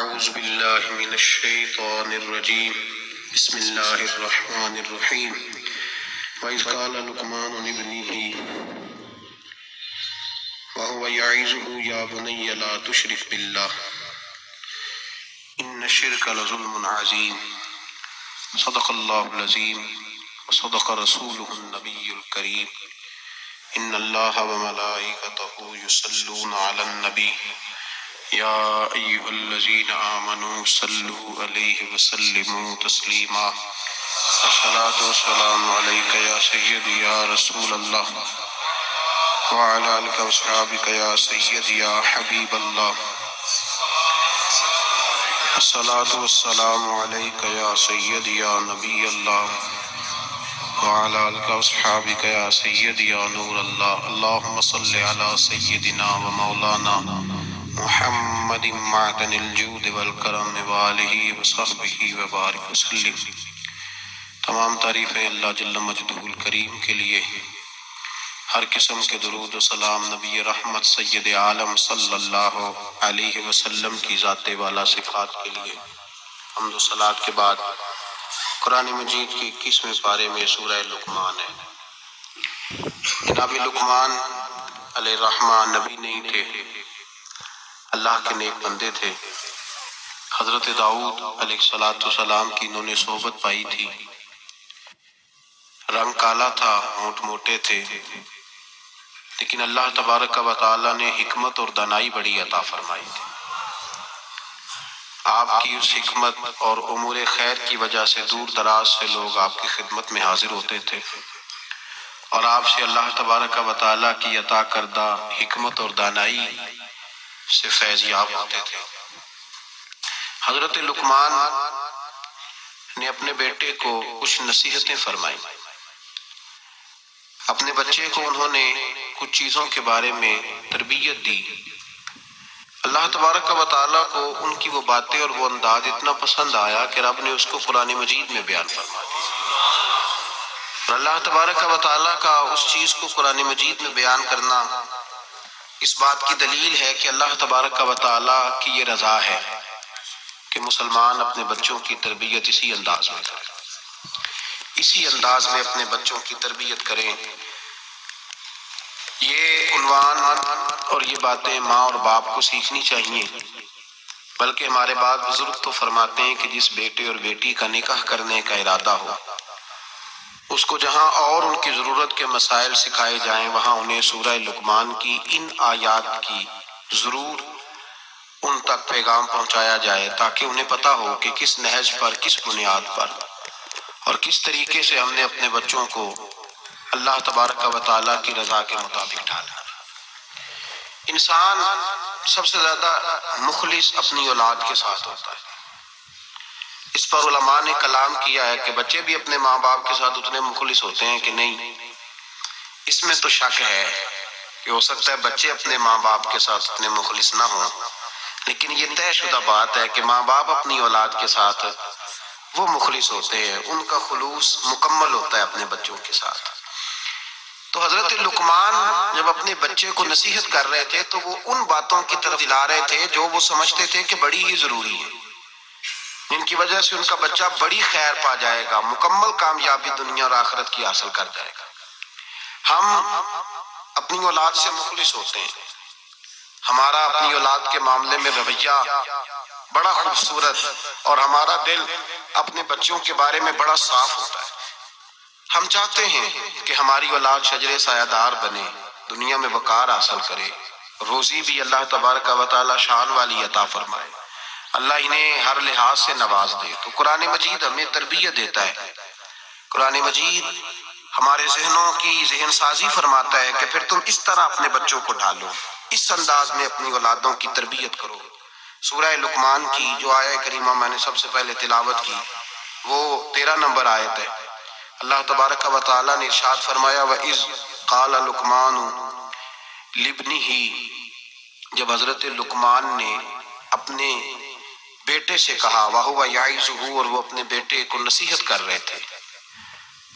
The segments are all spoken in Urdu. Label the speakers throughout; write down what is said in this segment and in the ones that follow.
Speaker 1: أعوذ بالله من الشيطان الرجيم بسم الله الرحمن الرحيم وإذ قال لقمان لابنه وهو يعظه يا بني لا تشرك بالله إن الشرك لظلم عظيم صدق الله العظيم وصدق رسوله النبي الكريم إن الله وملائكته يصلون على النبي يا أيها الذين آمنوا صلوا عليه وسلموا تسليما الصلاة والسلام عليك يا سيدي يا رسول الله وعلى آلك وأصحابك يا سيدي يا حبيب الله الصلاة والسلام عليك يا سيدي يا نبي الله وعلى آلك وأصحابك يا سيدي يا نور الله اللهم صل على سيدنا ومولانا محمد معدن الجود والکرم وآلہ وصحبہ وبارک وسلم۔ تمام تعریفیں اللہ جل مجدہ الکریم کے لیے، ہر قسم کے درود و سلام نبی رحمت سید عالم صلی اللہ علیہ وسلم کی ذات والا صفات کے لیے۔ حمد و صلوات کے بعد قرآن مجید کی 21ویں پارے میں سورہ لقمان ہے۔ جناب لقمان علیہ الرحمن نبی نہیں تھے، اللہ کے نیک بندے تھے۔ حضرت داؤد علیہ السلام کی انہوں نے صحبت پائی تھی۔ رنگ کالا تھا، ہونٹ موٹے تھے، لیکن اللہ تبارک و تعالی نے حکمت اور دانائی بڑی عطا فرمائی تھی۔ آپ کی اس حکمت اور امور خیر کی وجہ سے دور دراز سے لوگ آپ کی خدمت میں حاضر ہوتے تھے اور آپ سے اللہ تبارک و تعالی کی عطا کردہ حکمت اور دانائی سے فیض یاب ہوتے تھے۔ حضرت لقمان نے اپنے بیٹے کو کچھ نصیحتیں فرمائی۔ اپنے بچے کو انہوں نے کچھ چیزوں کے بارے میں تربیت دی۔ اللہ تبارک و تعالیٰ کو ان کی وہ باتیں اور وہ انداز اتنا پسند آیا کہ رب نے اس کو قرآن مجید میں بیان فرما دیا۔ اور اللہ تبارک و تعالیٰ کا اس چیز کو قرآن مجید میں بیان کرنا اس بات کی دلیل ہے کہ اللہ تبارک و تعالیٰ کی یہ رضا ہے کہ مسلمان اپنے بچوں کی تربیت اسی انداز میں کریں، اسی انداز میں اپنے بچوں کی تربیت کریں۔ یہ عنوان اور یہ باتیں ماں اور باپ کو سیکھنی چاہیے، بلکہ ہمارے بعض بزرگ تو فرماتے ہیں کہ جس بیٹے اور بیٹی کا نکاح کرنے کا ارادہ ہو، اس کو جہاں اور ان کی ضرورت کے مسائل سکھائے جائیں وہاں انہیں سورہ لقمان کی ان آیات کی ضرور ان تک پیغام پہنچایا جائے، تاکہ انہیں پتہ ہو کہ کس نہج پر، کس بنیاد پر اور کس طریقے سے ہم نے اپنے بچوں کو اللہ تبارک و تعالیٰ کی رضا کے مطابق ڈھالنا۔ انسان سب سے زیادہ مخلص اپنی اولاد کے ساتھ ہوتا ہے۔ اس پر علماء نے کلام کیا ہے کہ بچے بھی اپنے ماں باپ کے ساتھ اتنے مخلص ہوتے ہیں کہ نہیں۔ اس میں تو شک ہے کہ ہو سکتا ہے بچے اپنے ماں باپ کے ساتھ اتنے مخلص نہ ہوں، لیکن یہ طے شدہ بات ہے کہ ماں باپ اپنی اولاد کے ساتھ وہ مخلص ہوتے ہیں، ان کا خلوص مکمل ہوتا ہے اپنے بچوں کے ساتھ۔ تو حضرت لقمان جب اپنے بچے کو نصیحت کر رہے تھے تو وہ ان باتوں کی طرف دلا رہے تھے جو وہ سمجھتے تھے کہ بڑی ہی ضروری ہے، جن کی وجہ سے ان کا بچہ بڑی خیر پا جائے گا، مکمل کامیابی دنیا اور آخرت کی حاصل کر جائے گا۔ ہم اپنی اولاد سے مخلص ہوتے ہیں، ہمارا اپنی اولاد کے معاملے میں رویہ بڑا خوبصورت اور ہمارا دل اپنے بچوں کے بارے میں بڑا صاف ہوتا ہے۔ ہم چاہتے ہیں کہ ہماری اولاد شجر سایہ دار بنے، دنیا میں وقار حاصل کرے، روزی بھی اللہ تبارک و تعالی شان والی عطا فرمائے، اللہ انہیں ہر لحاظ سے نواز دے۔ تو قرآن مجید ہمیں تربیت دیتا ہے، قرآن مجید ہمارے ذہنوں کی ذہن سازی فرماتا ہے کہ پھر تم اس طرح اپنے بچوں کو ڈھالو، اس انداز میں اپنی اولادوں کی تربیت کرو۔ سورہ لقمان کی جو آیہ کریمہ میں نے سب سے پہلے تلاوت کی وہ 13 نمبر آیت ہے۔ اللہ تبارک و تعالیٰ نے ارشاد فرمایا وَإِذْ قَالَ لُقْمَانُ لِابْنِهِ، جب حضرت لقمان نے اپنے بیٹے سے کہا، وَهُوَ يَعِظُهُ، اور وہ اپنے بیٹے کو نصیحت کر رہے تھے۔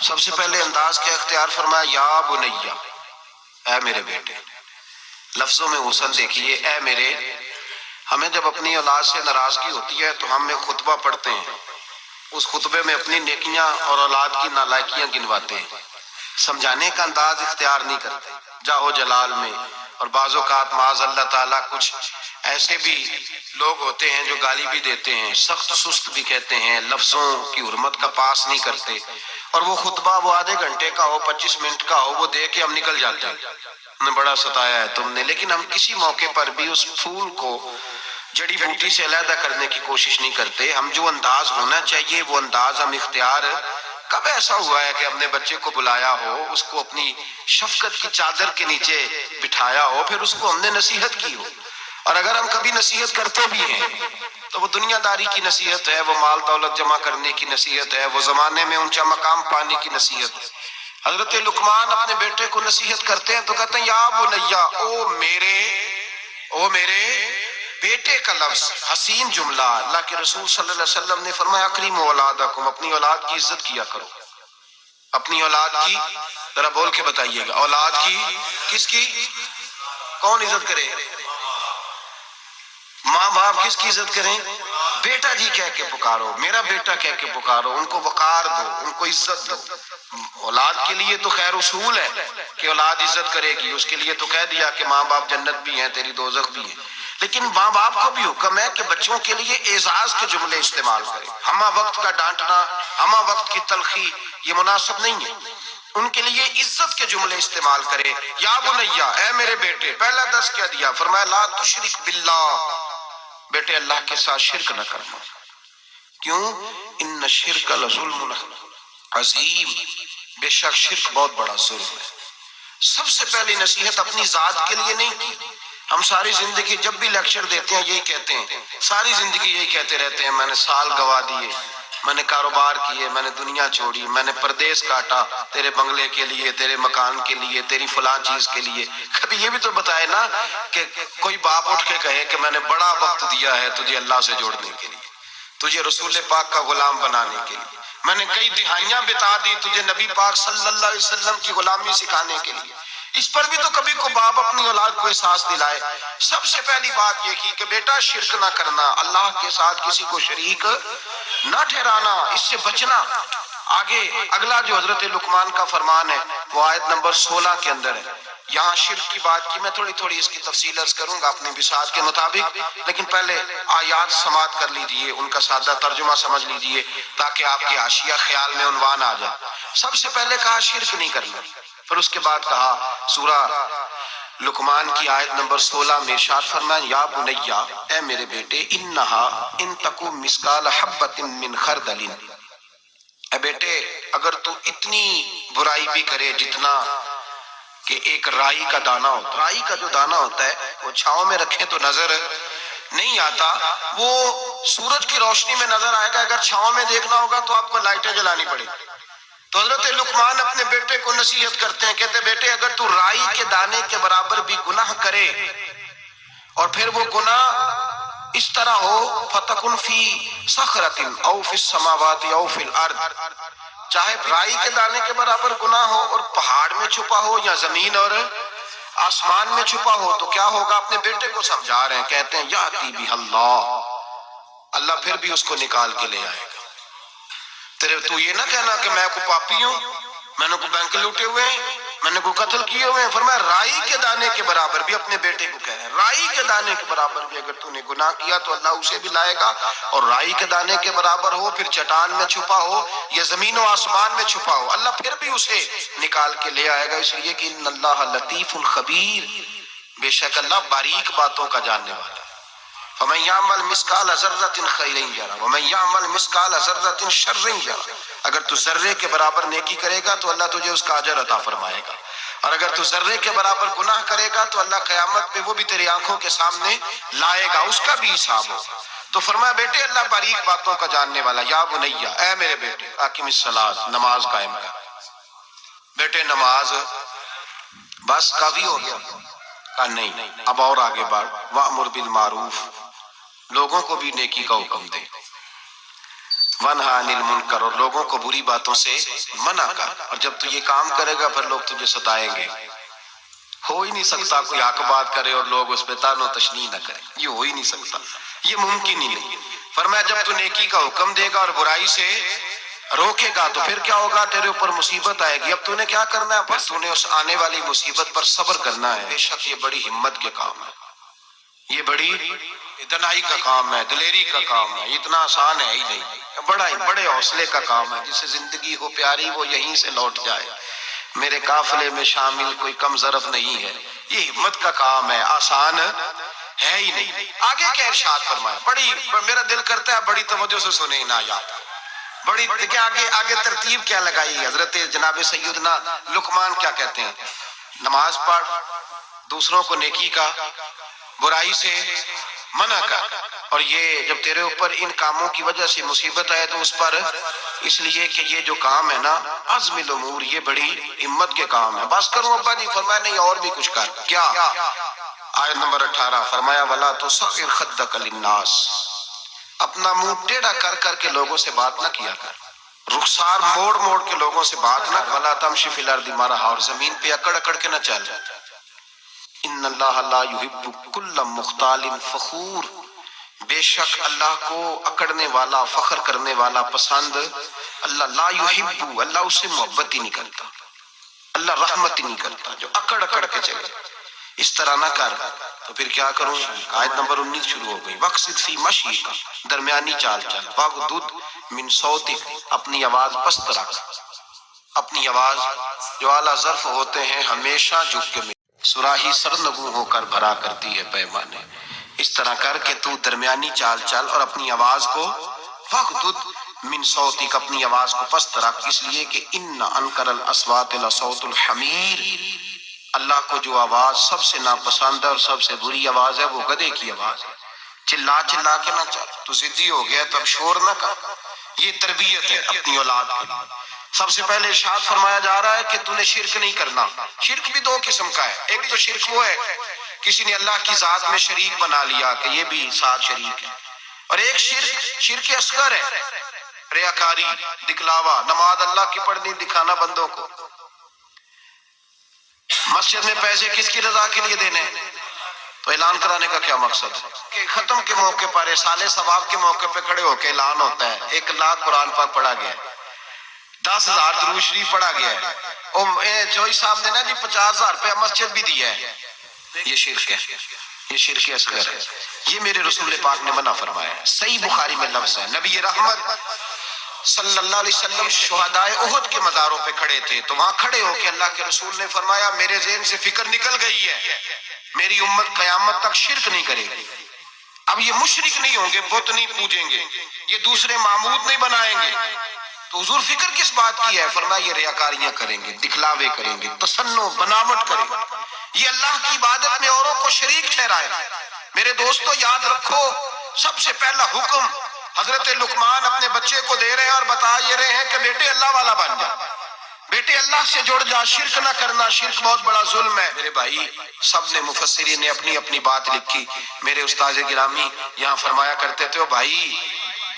Speaker 1: سب سے پہلے انداز کیا اختیار فرمایا، یا بنیا، اے میرے بیٹے۔ لفظوں میں حسن دیکھیے، اے میرے ہمیں جب اپنی اولاد سے ناراضگی ہوتی ہے تو ہم ایک خطبہ پڑھتے ہیں، اس خطبے میں اپنی نیکیاں اور اولاد کی نالائکیاں گنواتے ہیں، سمجھانے کا انداز اختیار نہیں کرتے جاہو جلال میں۔ اور بعض اوقات معاذ اللہ تعالیٰ کچھ ایسے بھی لوگ ہوتے ہیں جو گالی بھی دیتے ہیں، سخت سست بھی کہتے ہیں، لفظوں کی حرمت کا پاس نہیں کرتے، اور وہ خطبہ وہ آدھے گھنٹے کا ہو، 25 منٹ کا ہو، وہ دے کے ہم نکل جاتے ہیں، ہمیں بڑا ستایا ہے تم نے۔ لیکن ہم کسی موقع پر بھی اس پھول کو جڑی بوٹی سے علیحدہ کرنے کی کوشش نہیں کرتے۔ ہم جو انداز ہونا چاہیے وہ انداز ہم اختیار، کب ایسا ہوا ہے کہ ہم نے بچے کو بلایا ہو، اس کو اپنی شفقت کی چادر کے نیچے بٹھایا ہو، پھر اس کو ہم نے نصیحت کی ہو؟ اور اگر ہم کبھی نصیحت کرتے بھی ہیں تو وہ دنیا داری کی نصیحت ہے، وہ مال دولت جمع کرنے کی نصیحت ہے، وہ زمانے میں اونچا مقام پانے کی نصیحت ہے۔ حضرت لقمان اپنے بیٹے کو نصیحت کرتے ہیں تو کہتے ہیں یا بنیا، او میرے بیٹے کا لفظ حسین جملہ۔ اللہ کے رسول صلی اللہ علیہ وسلم نے فرمایا اکریموا اولادکم، اپنی اولاد کی عزت کیا کرو۔ اپنی اولاد کی، ذرا بول کے بتائیے گا، اولاد کی، کس کی؟ کون عزت کرے؟ ماں باپ کس کی عزت کریں؟ بیٹا جی کہہ کے پکارو، میرا بیٹا کہہ کے پکارو، ان کو وقار دو، ان کو عزت دو۔ اولاد کے لیے تو خیر اصول ہے کہ اولاد عزت کرے گی، اس کے لیے تو کہہ دیا کہ ماں باپ جنت بھی ہیں، تیری دوزخ بھی ہے۔ لیکن ماں باپ کو بھی حکم ہے کہ بچوں کے لیے اعزاز کے جملے استعمال کریں۔ ہمہ وقت کا ڈانٹنا، ہمہ وقت کی تلخی یہ مناسب نہیں ہے۔ ان کے لیے عزت کے جملے استعمال کرے۔ یا بنیا، اے میرے بیٹے، پہلا درس کیا دیا؟ فرمایا لا تشرک باللہ، بیٹے اللہ کے ساتھ شرک نہ کرنا۔ کیوں؟ ان الشرک لظلم عظیم، بے شک شرک بہت بڑا ظلم ہے۔ سب سے پہلی نصیحت اپنی ذات کے لیے نہیں کی۔ ہم ساری زندگی جب بھی لیکچر دیتے ہیں یہی کہتے ہیں، ساری زندگی یہی کہتے رہتے ہیں، میں نے سال گوا دیے، میں نے کاروبار کیے، میں نے دنیا چھوڑی، میں نے پردیس کاٹا تیرے بنگلے کے لیے، تیرے مکان کے لیے، تیری فلاں چیز کے لیے۔ کبھی یہ بھی تو بتائے نا کہ کوئی باپ اٹھ کے کہے کہ میں نے بڑا وقت دیا ہے تجھے اللہ سے جوڑنے کے لیے، تجھے رسول پاک کا غلام بنانے کے لیے، میں نے کئی دہائیاں بتا دی تجھے نبی پاک صلی اللہ علیہ وسلم کی غلامی سکھانے کے لیے۔ اس پر بھی تو کبھی کو باپ اپنی اولاد کو احساس دلائے۔ سب سے پہلی بات یہ کی کہ بیٹا شرک نہ کرنا، اللہ کے ساتھ کسی کو شریک نہ ٹھہرانا، اس سے بچنا۔ آگے اگلا جو حضرت لقمان کا فرمان ہے وہ آیت نمبر 16 کے اندر ہے۔ یہاں شرک کی بات کی، میں تھوڑی تھوڑی اس کی تفصیل عرض کروں گا اپنی بساط کے مطابق، لیکن پہلے آیات سماعت کر لیجئے، ان کا سادہ ترجمہ سمجھ لیجئے تاکہ آپ کے حاشیہ خیال میں عنوان آ جائے۔ سب سے پہلے کہا شرک نہیں کرنا، پھر اس کے بعد کہا سورہ لقمان کی آیت نمبر 16 میں ارشاد فرمایا یا بنیا، اے میرے بیٹے، انہا ان تکو مثقال حبۃ من خردل، اے بیٹے اگر تو اتنی برائی بھی کرے جتنا کہ ایک رائی کا دانہ ہوتا ہے، رائی کا جو دانہ ہوتا ہے وہ چھاؤں میں رکھیں تو نظر نہیں آتا، وہ سورج کی روشنی میں نظر آئے گا، اگر چھاؤں میں دیکھنا ہوگا تو آپ کو لائٹیں جلانی پڑے گی۔ تو حضرت لقمان اپنے بیٹے کو نصیحت کرتے ہیں، کہتے بیٹے اگر تو رائی کے دانے کے برابر بھی گناہ کرے اور پھر وہ گناہ اس طرح ہو فَتَكُنْ فِي صَخْرَةٍ أَوْ فِي السَّمَاوَاتِ أَوْ فِي الْأَرْضِ، چاہے رائی کے دانے کے برابر گناہ ہو اور پہاڑ میں چھپا ہو یا زمین اور آسمان میں چھپا ہو تو کیا ہوگا؟ اپنے بیٹے کو سمجھا رہے ہیں، کہتے ہیں یَأْتِي بِهَا اللَّهُ، اللہ پھر بھی اس کو نکال کے لے آئے گا۔ تیرے تو یہ نہ کہنا کہ میں کوئی پاپی ہوں، میں نے کوئی بینک لوٹے ہوئے ہیں، میں نے کوئی قتل کیے ہوئے ہیں۔ فرمایا رائی کے دانے کے برابر بھی، اپنے بیٹے کو کہہ رہے ہیں رائی کے دانے کے برابر بھی اگر تو نے گناہ کیا تو اللہ اسے بھی لائے گا، اور رائی کے دانے کے برابر ہو پھر چٹان میں چھپا ہو یا زمین و آسمان میں چھپا ہو، اللہ پھر بھی اسے نکال کے لے آئے گا، اس لیے کہ ان اللہ لطیف خبیر، بے شک اللہ باریک باتوں کا جاننے والا ہے۔ فَمَن يَعْمَلْ مِثْقَالَ ذَرَّةٍ خَيْرًا يَرَهُ وَمَن يَعْمَلْ مِثْقَالَ ذَرَّةٍ شَرًّا يَرَهُ، اگر تو ذرے کے برابر نیکی کرے گا تو اللہ تجھے اس کا اجر عطا فرمائے گا، اور اگر تو ذرے کے برابر گناہ کرے گا تو اللہ قیامت میں وہ بھی تیری آنکھوں کے سامنے لائے گا، اس کا بھی حساب ہوگا۔ تو فرمایا بیٹے اللہ باریک باتوں کا جاننے والا۔ یا بنیا، اے میرے بیٹے، اقم الصلاۃ، نماز قائم کر۔ بیٹے نماز بس کافی ہو گیا؟ کہا نہیں، اب اور آگے بڑھ، وَأْمُرْ بِالْمَعْرُوفِ، لوگوں کو بھی نیکی کا حکم دے، وَانْہَ عَنِ الْمُنْکَرِ، اور لوگوں کو بری باتوں سے منع کر، اور جب تو یہ کام کرے گا پھر لوگ تجھے ستائیں گے۔ ہو ہی نہیں سکتا کوئی حق بات کرے اور لوگ اس پہ تان و تشنیع نہ کریں، یہ ہو ہی نہیں سکتا، یہ ممکن ہی نہیں۔ فرمایا جب تو نیکی کا حکم دے گا اور برائی سے روکے گا تو پھر کیا ہوگا؟ تیرے اوپر مصیبت آئے گی۔ اب تو نے کیا کرنا ہے؟ بس تو نے اس آنے والی مصیبت پر صبر کرنا ہے۔ بے شک یہ بڑی ہمت کے کام ہے، یہ بڑی اتنائی کا کام ہے، دلیری کا کام ہے، اتنا آسان ہے ہی نہیں، بڑے حوصلے کا کام ہے۔ جسے زندگی ہو پیاری وہ یہیں سے لوٹ جائے، میرے قافلے میں شامل کوئی کم ظرف نہیں ہے، یہ ہمت کا کام ہے، آسان ہے ہی نہیں۔ آگے کیا ارشاد فرمایا، بڑی میرا دل کرتا ہے بڑی توجہ سے سنیں ان آیات، بڑی کہ آگے ترتیب کیا لگائی حضرت جناب سیدنا لقمان کیا کہتے ہیں؟ نماز پڑھ، دوسروں کو نیکی کا برائی سے منع کر، اور یہ جب تیرے اوپر ان کاموں کی وجہ سے مصیبت آئے تو اس پر اس لیے کہ یہ جو کام ہے نا عزم الامور، یہ بڑی ہمت کے کام ہے۔ بس کروں ابا جی؟ فرمایا نہیں اور بھی کچھ کر۔ کیا؟ آیت نمبر 18 فرمایا وَلَا تُصَعِّرْ خَدَّكَ لِلنَّاسِ، اپنا منہ ٹیڑھا کر کر کے لوگوں سے بات نہ کیا کر، رخسار موڑ موڑ کے لوگوں سے بات نہ کر، وَلَا تَمْشِ فِي الْأَرْضِ مَرَحًا، اور زمین پہ اکڑ اکڑ کے نہ چل، ان اللہ لا یحب کل مختال فخور، بے شک اللہ کو اکڑنے والا فخر کرنے والا پسند اللہ لا یحب، اللہ اس سے محبت ہی نہیں کرتا، اللہ رحمت ہی نہیں کرتا جو اکڑ اکڑ کے چلے۔ اس طرح نہ کر تو پھر کیا کروں؟ آیت نمبر 19 شروع ہو گئی، وَقْصِدْ فِي مَشْيِكَ، درمیانی چال چل، وَغْضُضْ مِنْ صَوْتِكَ، اپنی آواز پست رکھ، اپنی آواز جو اعلیٰ ظرف ہوتے ہیں ہمیشہ جھک کے سراہی سرنگوں ہو کر بھرا کرتی ہے پیمانے، اس طرح کر کے تو درمیانی چال چل اور اپنی آواز کو وَغْضُضْ مِنْ صَوْتِكَ، اپنی آواز کو پست رکھ، اس لیے کہ اِنَّ أَنْكَرَ الْأَصْوَاتِ لَصَوْتُ الْحَمِيرِ، اللہ کو جو آواز سب سے ناپسند ہے اور سب سے بری آواز ہے وہ گدھے کی آواز ہے۔ چلا چلا کے نہ چل، تو ضدی ہو گیا تو اب شور نہ کر، یہ تربیت ہے اپنی اولاد کے لیے۔ سب سے پہلے ارشاد فرمایا جا رہا ہے کہ تو نے شرک نہیں کرنا۔ شرک بھی دو قسم کا ہے، ایک تو شرک وہ ہے کسی نے اللہ کی ذات میں شریک بنا لیا کہ یہ بھی ساتھ شریک ہے، اور ایک شرک اصغر ہے، ریاکاری، دکھلاوا، نماز اللہ کی پڑھنی دکھانا بندوں کو، مسجد میں پیسے کس کی رضا کے لیے دینے، تو اعلان کرانے کا کیا مقصد ہے کہ ختم کے موقع پر اصالے ثواب کے موقع پہ کھڑے ہو کے اعلان ہوتا ہے 1 لاکھ قرآن پاک پڑھا گیا ہے، 10,000 درود شریف پڑھا گیا ہے، اور جوئی صاحب نے نا جی 50,000 روپیہ مسجد بھی دیا ہے، یہ شرک ہے، یہ شرک اصغر ہے، یہ میرے رسول پاک نے منع فرمایا ہے۔ صحیح بخاری میں لفظ ہے، نبی رحمت صلی اللہ علیہ وسلم شہدائے احد کے مزاروں پہ کھڑے تھے، تو وہاں کھڑے ہو کے اللہ کے رسول نے فرمایا میرے ذہن سے فکر نکل گئی ہے، میری امت قیامت تک شرک نہیں کرے گی، اب یہ مشرک نہیں ہوں گے، بت نہیں پوجیں گے، یہ دوسرے معبود نہیں بنائیں گے، تو حضور فکر کس بات کی ہے؟ فرمایا یہ ریاکاریاں کریں گے، دکھلاوے کریں گے، تصنع بناوٹ کریں گے، یہ اللہ کی عبادت میں اوروں کو شریک ٹھہرائے۔ میرے دوستو یاد رکھو، سب سے پہلا حکم حضرت لقمان اپنے بچے کو دے رہے ہیں اور بتا یہ رہے ہیں کہ بیٹے اللہ والا بن جا، بیٹے اللہ سے جڑ جا، شرک نہ کرنا، شرک بہت بڑا ظلم ہے۔ میرے بھائی سب نے مفسرین نے اپنی اپنی بات لکھی، میرے استاد گرامی یہاں فرمایا کرتے تھے بھائی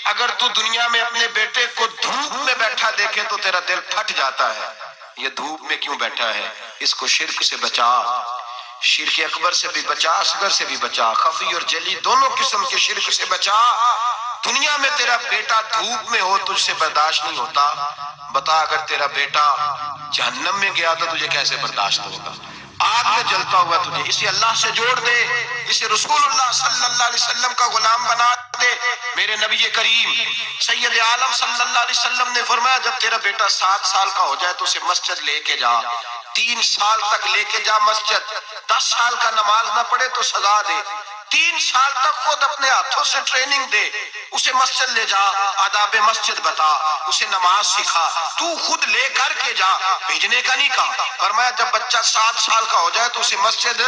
Speaker 1: اگر تو دنیا میں اپنے بیٹے کو دھوپ میں بیٹھا دیکھے تو تیرا دل پھٹ جاتا ہے، یہ دھوپ میں کیوں بیٹھا ہے؟ اس کو شرک سے بچا، شرک اکبر سے بھی بچا، اصغر سے بھی بچا، خفی اور جلی دونوں قسم کے شرک سے بچا۔ دنیا میں تیرا بیٹا دھوپ میں ہو تجھ سے برداشت نہیں ہوتا، بتا اگر تیرا بیٹا جہنم میں گیا تو تجھے کیسے برداشت ہوگا؟ آگ میں جلتا ہوا تجھے، اسے اللہ سے جوڑ دے، اسے رسول اللہ صلی اللہ علیہ وسلم کا غلام بنا دے۔ میرے نبی کریم سید عالم صلی اللہ علیہ وسلم نے فرمایا جب تیرا بیٹا 7 سال کا ہو جائے تو اسے مسجد لے کے جا، 3 سال تک لے کے جا مسجد، 10 سال کا نماز نہ پڑھے تو سزا دے، 3 سال تک خود اپنے ہاتھوں سے ٹریننگ دے، اسے مسجد لے جا، آداب مسجد بتا، اسے نماز سکھا، تو خود لے کر کے جا، بھیجنے کا نہیں کہا۔ فرمایا جب بچہ 7 سال کا ہو جائے تو اسے مسجد،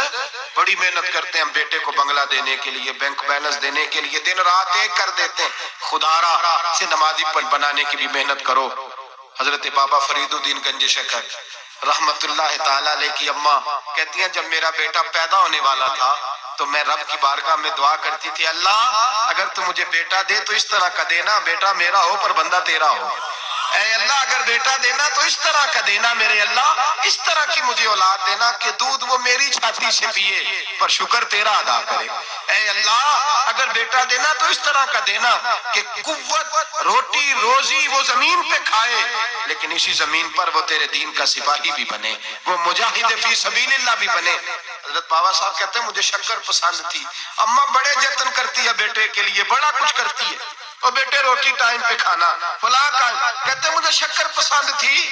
Speaker 1: بڑی محنت کرتے ہیں ہم بیٹے کو بنگلہ دینے کے لیے، بینک بیلنس دینے کے لیے، دن رات ایک کر دیتے ہیں، خدا را سے نمازی بنانے کی بھی محنت کرو۔ حضرت بابا فرید الدین گنج شکر رحمت اللہ تعالیٰ علیہ کی اماں کہتی ہیں جب میرا بیٹا پیدا ہونے والا تھا تو میں رب کی بارگاہ میں دعا کرتی تھی اللہ اگر تو مجھے بیٹا دے تو اس طرح کا دینا بیٹا میرا ہو پر بندہ تیرا ہو۔ اے اللہ اگر بیٹا دینا تو اس طرح کا دینا میرے اللہ، اس طرح کی مجھے اولاد دینا کہ دودھ وہ میری چھاتی سے پیے پر شکر تیرا ادا کرے۔ اے اللہ اگر بیٹا دینا تو اس طرح کا دینا کہ قوت روٹی روزی وہ زمین پہ کھائے لیکن اسی زمین پر وہ تیرے دین کا سپاہی بھی بنے، وہ مجاہد فی سبیل اللہ بھی بنے۔ حضرت بابا صاحب کہتے ہیں مجھے شکر پسند تھی، اماں بڑے جتن کرتی ہے بیٹے کے لیے، بڑا کچھ کرتی ہے، اور بیٹے روٹی ٹائم پہ کھانا فلاں کام، کہتے ہیں مجھے شکر پسند تھی۔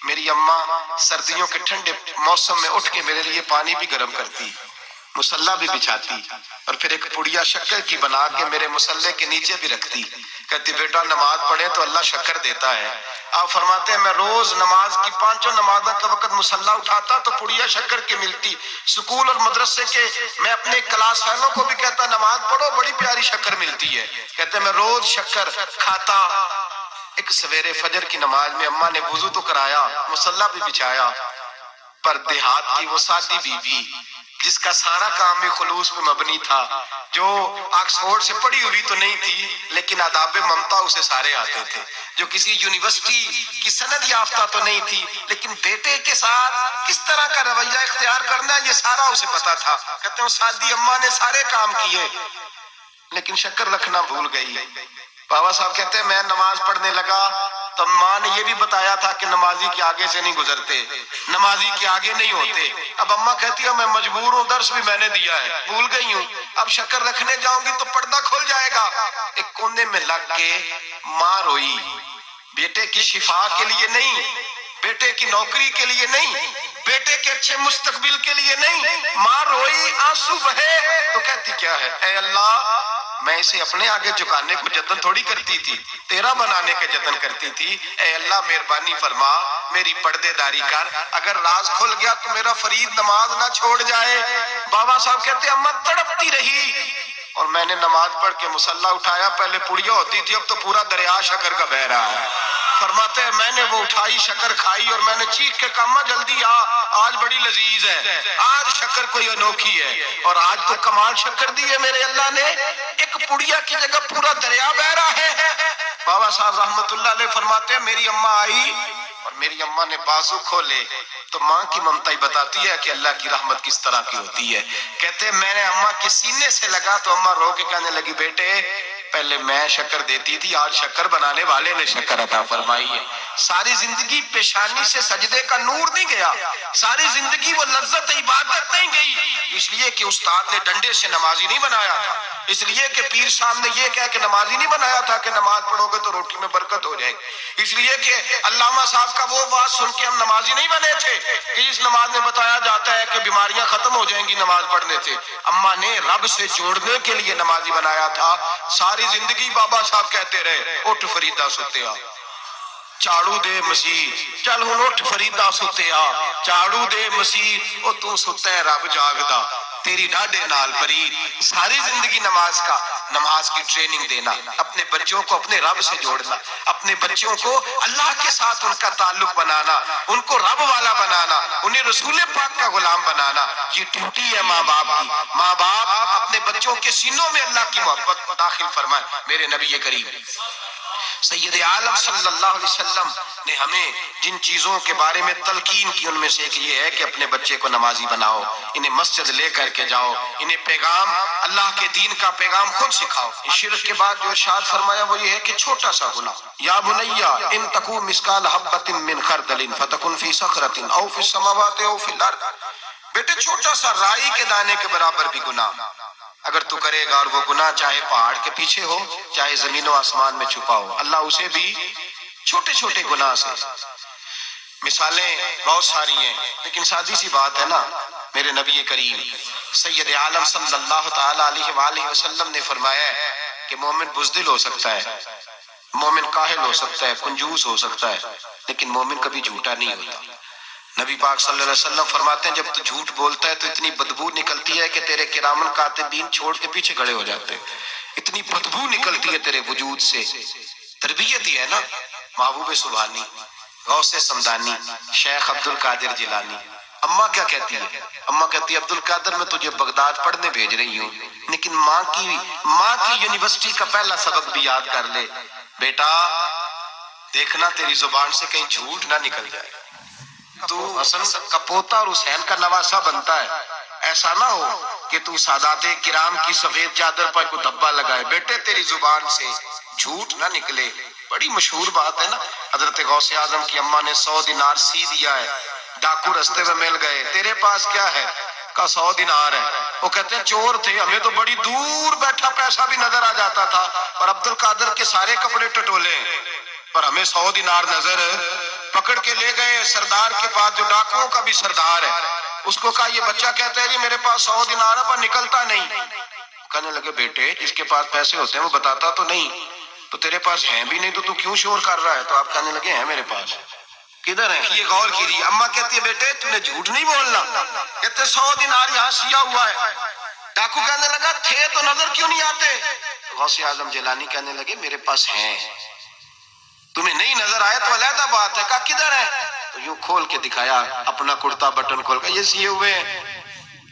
Speaker 1: میری اماں سردیوں کے ٹھنڈے موسم میں اٹھ کے میرے لیے پانی بھی گرم کرتی، مصلی بھی بچھاتی، اور پھر ایک پڑیا شکر کی بنا کے میرے مصلی کے نیچے بھی رکھتی، کہتی بیٹا نماز پڑھے تو اللہ شکر دیتا ہے۔ آپ فرماتے ہیں میں روز نماز کی 5 نمازوں کے وقت مصلی اٹھاتا تو پڑیا شکر کی ملتی۔ سکول اور مدرسے کے میں اپنے کلاس فیلوں کو بھی کہتا نماز پڑھو بڑی پیاری شکر ملتی ہے، کہتے ہیں میں روز شکر کھاتا۔ ایک سویرے فجر کی نماز میں اماں نے وضو تو کرایا، مصلی بھی بچھایا، پر دیہات کی وہ سادی بی بی جس کا سارا کام بھی خلوص پہ مبنی تھا، جو آکسفورڈ سے پڑھی ہوئی تو نہیں تھی لیکن آداب ممتا اسے سارے آتے تھے، جو کسی یونیورسٹی کی سند یافتہ تو نہیں تھی لیکن بیٹے کے ساتھ کس طرح کا رویہ اختیار کرنا یہ سارا اسے پتا تھا۔ کہتے ہیں سادی اماں نے سارے کام کیے لیکن شکر رکھنا بھول گئی۔ بابا صاحب کہتے ہیں میں نماز پڑھنے لگا تو ماں نے یہ بھی بتایا تھا کہ نمازی کے آگے سے نہیں گزرتے، نمازی کے آگے نہیں ہوتے۔ اب اماں کہتی ہے میں مجبور ہوں، درس بھی میں نے دیا ہے، بھول گئی ہوں، اب شکر رکھنے جاؤں گی تو پردہ کھل جائے گا۔ ایک کونے میں لگ کے ماں روئی، بیٹے کی شفا کے لیے نہیں، بیٹے کی نوکری کے لیے نہیں، بیٹے کے اچھے مستقبل کے لیے نہیں، ماں روئی، آنسو بہے تو کہتی کیا ہے، اے اللہ میں اسے اپنے آگے جھکانے کو جتن تھوڑی کرتی تھی، تیرا بنانے کے جتن کرتی تھی۔ اے اللہ مہربانی فرما میری پردے داری کر، اگر راز کھل گیا تو میرا فرید نماز نہ چھوڑ جائے۔ بابا صاحب کہتے ہیں اماں تڑپتی رہی اور میں نے نماز پڑھ کے مصلی اٹھایا، پہلے پڑیا ہوتی تھی اب تو پورا دریا شکر کا بہ رہا ہے۔ فرماتے ہیں میں نے وہ اٹھائی شکر کھائی اور میں نے چیخ کے کہا اماں جلدی آ، آج بڑی لذیذ ہے، آج شکر کوئی انوکھی ہے، اور آج تو کمال شکر دی ہے میرے اللہ نے، ایک پڑیا کی جگہ پورا دریا بہ رہا ہے۔ بابا صاحب رحمت اللہ علیہ فرماتے ہیں میری اماں آئی اور میری اماں نے بازو کھولے تو ماں کی ممتا ہی بتاتی ہے کہ اللہ کی رحمت کس طرح کی ہوتی ہے۔ کہتے ہیں میں نے اماں کے سینے سے لگا تو اماں رو کے کہنے لگی بیٹے پہلے میں شکر دیتی تھی، آج شکر بنانے والے نے شکر عطا فرمائی ہے۔ ساری زندگی پیشانی سے سجدے کا نور نہیں گیا، ساری زندگی وہ لذت عبادت نہیں گئی، اس لیے کہ استاد نے ڈنڈے سے نمازی نہیں بنایا تھا، اس لیے کہ پیر صاحب نے یہ کہہ کہ نمازی نہیں بنایا تھا کہ نماز پڑھو گے تو روٹی میں برکت ہو جائے گی، اس لیے کہ علامہ صاحب کا وہ بات سن کے ہم نمازی نہیں بنے تھے کہ اس نماز میں بتایا جاتا ہے کہ بیماریاں ختم ہو جائیں گی نماز پڑھنے سے۔ اماں نے رب سے جوڑنے کے لیے نمازی بنایا تھا۔ ساری زندگی بابا صاحب کہتے رہے اٹھ فریدا ستیا چاڑو دے مسیح، چل ہن اٹھ فریدا ستیا چاڑو دے مسیح، او تو ستا ہے رب جاگدا تیری ڈاڈے نال پرید۔ ساری زندگی نماز کی ٹریننگ دینا، اپنے بچوں کو اپنے رب سے جوڑنا، اپنے بچوں کو اللہ کے ساتھ ان کا تعلق بنانا، ان کو رب والا بنانا، انہیں رسول پاک کا غلام بنانا، یہ ڈیوٹی ہے ماں باپ کی۔ ماں باپ اپنے بچوں کے سینوں میں اللہ کی محبت داخل فرمائے۔ میرے نبی کریم سید عالم صلی اللہ علیہ وسلم نے ہمیں جن چیزوں کے بارے میں تلقین کی ان میں سے ایک یہ ہے کہ اپنے بچے کو نمازی بناؤ، انہیں مسجد لے کر کے جاؤ، انہیں پیغام اللہ کے دین کا پیغام خود سکھاؤ۔ شرک کے بعد جو ارشاد فرمایا وہ یہ ہے کہ چھوٹا سا گناہ، یا بنیا ان تکو مثقال حبۃ من خردل فتکن فی صخرۃ او فی السماوات او فی الارض، بیٹے چھوٹا سا رائی کے دانے کے برابر بھی گناہ اگر تو کرے گا، اور وہ گناہ چاہے پہاڑ کے پیچھے ہو چاہے زمین و آسمان میں چھپا ہو، اللہ اسے بھی چھوٹے چھوٹے گناہ سے۔ مثالیں بہت ساری ہیں لیکن سادی سی بات ہے نا، میرے نبی کریم سید عالم صلی اللہ تعالی علیہ وآلہ وسلم نے فرمایا ہے کہ مومن بزدل ہو سکتا ہے، مومن کاہل ہو سکتا ہے، کنجوس ہو سکتا ہے، لیکن مومن کبھی جھوٹا نہیں ہوتا۔ نبی پاک صلی اللہ علیہ وسلم فرماتے ہیں جب تو جھوٹ بولتا ہے تو اتنی بدبو نکلتی ہے کہ تیرے کرامن کاتبین چھوڑ کے پیچھے کھڑے ہو جاتے ہیں، اتنی بدبو نکلتی ہے تیرے وجود سے۔ تربیت ہی ہے نا۔ محبوب سبحانی، غوث سمدانی، شیخ عبد القادر جیلانی، اماں کیا کہتی ہے؟ اماں کہتی ہے عبد القادر میں تجھے بغداد پڑھنے بھیج رہی ہوں لیکن ماں کی یونیورسٹی کا پہلا سبق بھی یاد کر لے بیٹا، دیکھنا تیری زبان سے کہیں جھوٹ نہ نکل جائے. تو حسن کا پوتا اور حسین کا نواسا بنتا ہے. ایسا نہ ہو کہ تو سادات کرام کی سفید چادر پر کوئی دھبا لگائے. بیٹے تیری زبان سے جھوٹ نہ نکلے. بڑی مشہور بات ہے نا. حضرت غوث اعظم کی اماں نے 100 دینار سی دیا ہے. ڈاکو رستے میں مل گئے. تیرے پاس کیا ہے؟ کا 100 دینار ہے. وہ کہتے ہیں چور تھے, ہمیں تو بڑی دور بیٹھا پیسہ بھی نظر آ جاتا تھا, اور عبد القادر کے سارے کپڑے ٹٹولے, پر ہمیں 100 دینار نظر. پکڑ کے لے گئے سردار کے پاس جو ڈاکوؤں کا بھی سردار ہے. اس کو کہا یہ بچہ کہتا ہے جی میرے پاس 100 دینار ہے پر نکلتا نہیں. کہنے لگے بیٹے جس کے پاس پیسے ہوتے ہیں وہ بتاتا تو نہیں, تو تیرے پاس ہیں بھی نہیں تو کیوں شور کر رہا ہے؟ تو آپ کہنے لگے ہیں میرے پاس. کدھر ہے؟ یہ غور کیجیے. اماں کہتی ہے بیٹے تو نے جھوٹ نہیں بولنا. کہتے 100 دینار یہاں سیا ہوا ہے. ڈاکو کہنے لگا تھے تو نظر کیوں نہیں آتے؟ غوث اعظم جیلانی کہنے لگے میرے پاس ہیں, تمہیں نہیں نظر آئے تو علیحدہ بات ہے. کہا کدھر ہے؟ تو یوں کھول کے دکھایا اپنا کرتا بٹن کھول کر, یہ سیے ہوئے ہیں.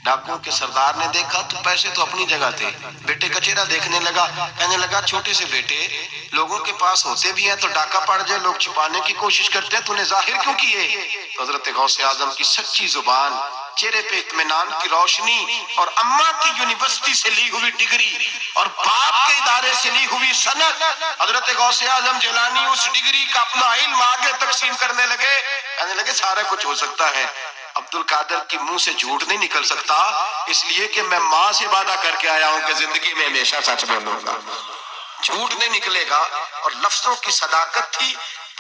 Speaker 1: ڈاکوؤں کے سردار نے دیکھا تو پیسے تو اپنی جگہ تھے. بیٹے کا چہرہ دیکھنے لگا, کہنے لگا چھوٹے سے بیٹے لوگوں کے پاس ہوتے بھی ہیں تو ڈاکہ پڑ جائے لوگ چھپانے کی کوشش کرتے ہیں, تو نے ظاہر کیوں کیے؟ تو حضرت غوث اعظم کی سچی زبان, چہرے پہ اطمینان کی روشنی, اور اماں کی یونیورسٹی سے لی ہوئی ڈگری اور باپ کے ادارے سے لی ہوئی سند, حضرت غوث اعظم جیلانی اس ڈگری کا اپنا علم آگے تقسیم کرنے لگے. کہنے لگے سارا کچھ ہو سکتا ہے, عبد القادر کی منہ سے جھوٹ نہیں نکل سکتا, اس لیے کہ میں ماں سے وعدہ کر کے آیا ہوں کہ زندگی میں ہمیشہ سچ بولوں گا, جھوٹ نہیں نکلے گا. اور لفظوں کی صداقت تھی.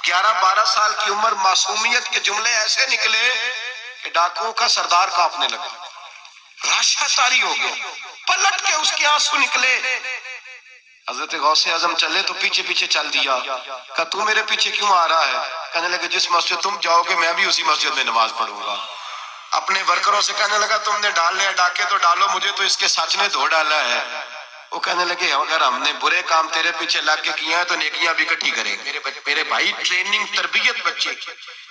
Speaker 1: 11-12 سال کی عمر, معصومیت کے جملے ایسے نکلے کہ ڈاکوؤں کا سردار کانپنے لگا, راشا تاری ہو گیا, پلٹ کے اس کے آنسو نکلے. حضرت غوث اعظم چلے تو پیچھے پیچھے چل دیا. کہا تو میرے پیچھے کیوں آ رہا ہے؟ کہنے لگے جس مسجد تم جاؤ گے میں بھی اسی مسجد میں نماز پڑھوں گا. اپنے ورکروں سے کہنے لگا تم نے ڈال لیا ڈاکے تو ڈالو, مجھے تو اس کے سچ نے دھو ڈالا ہے. وہ کہنے لگے اگر ہم نے برے کام تیرے پیچھے لگ کے کیے ہیں تو نیکیاں بھی اکٹھی کریں گے. میرے بھائی ٹریننگ تربیت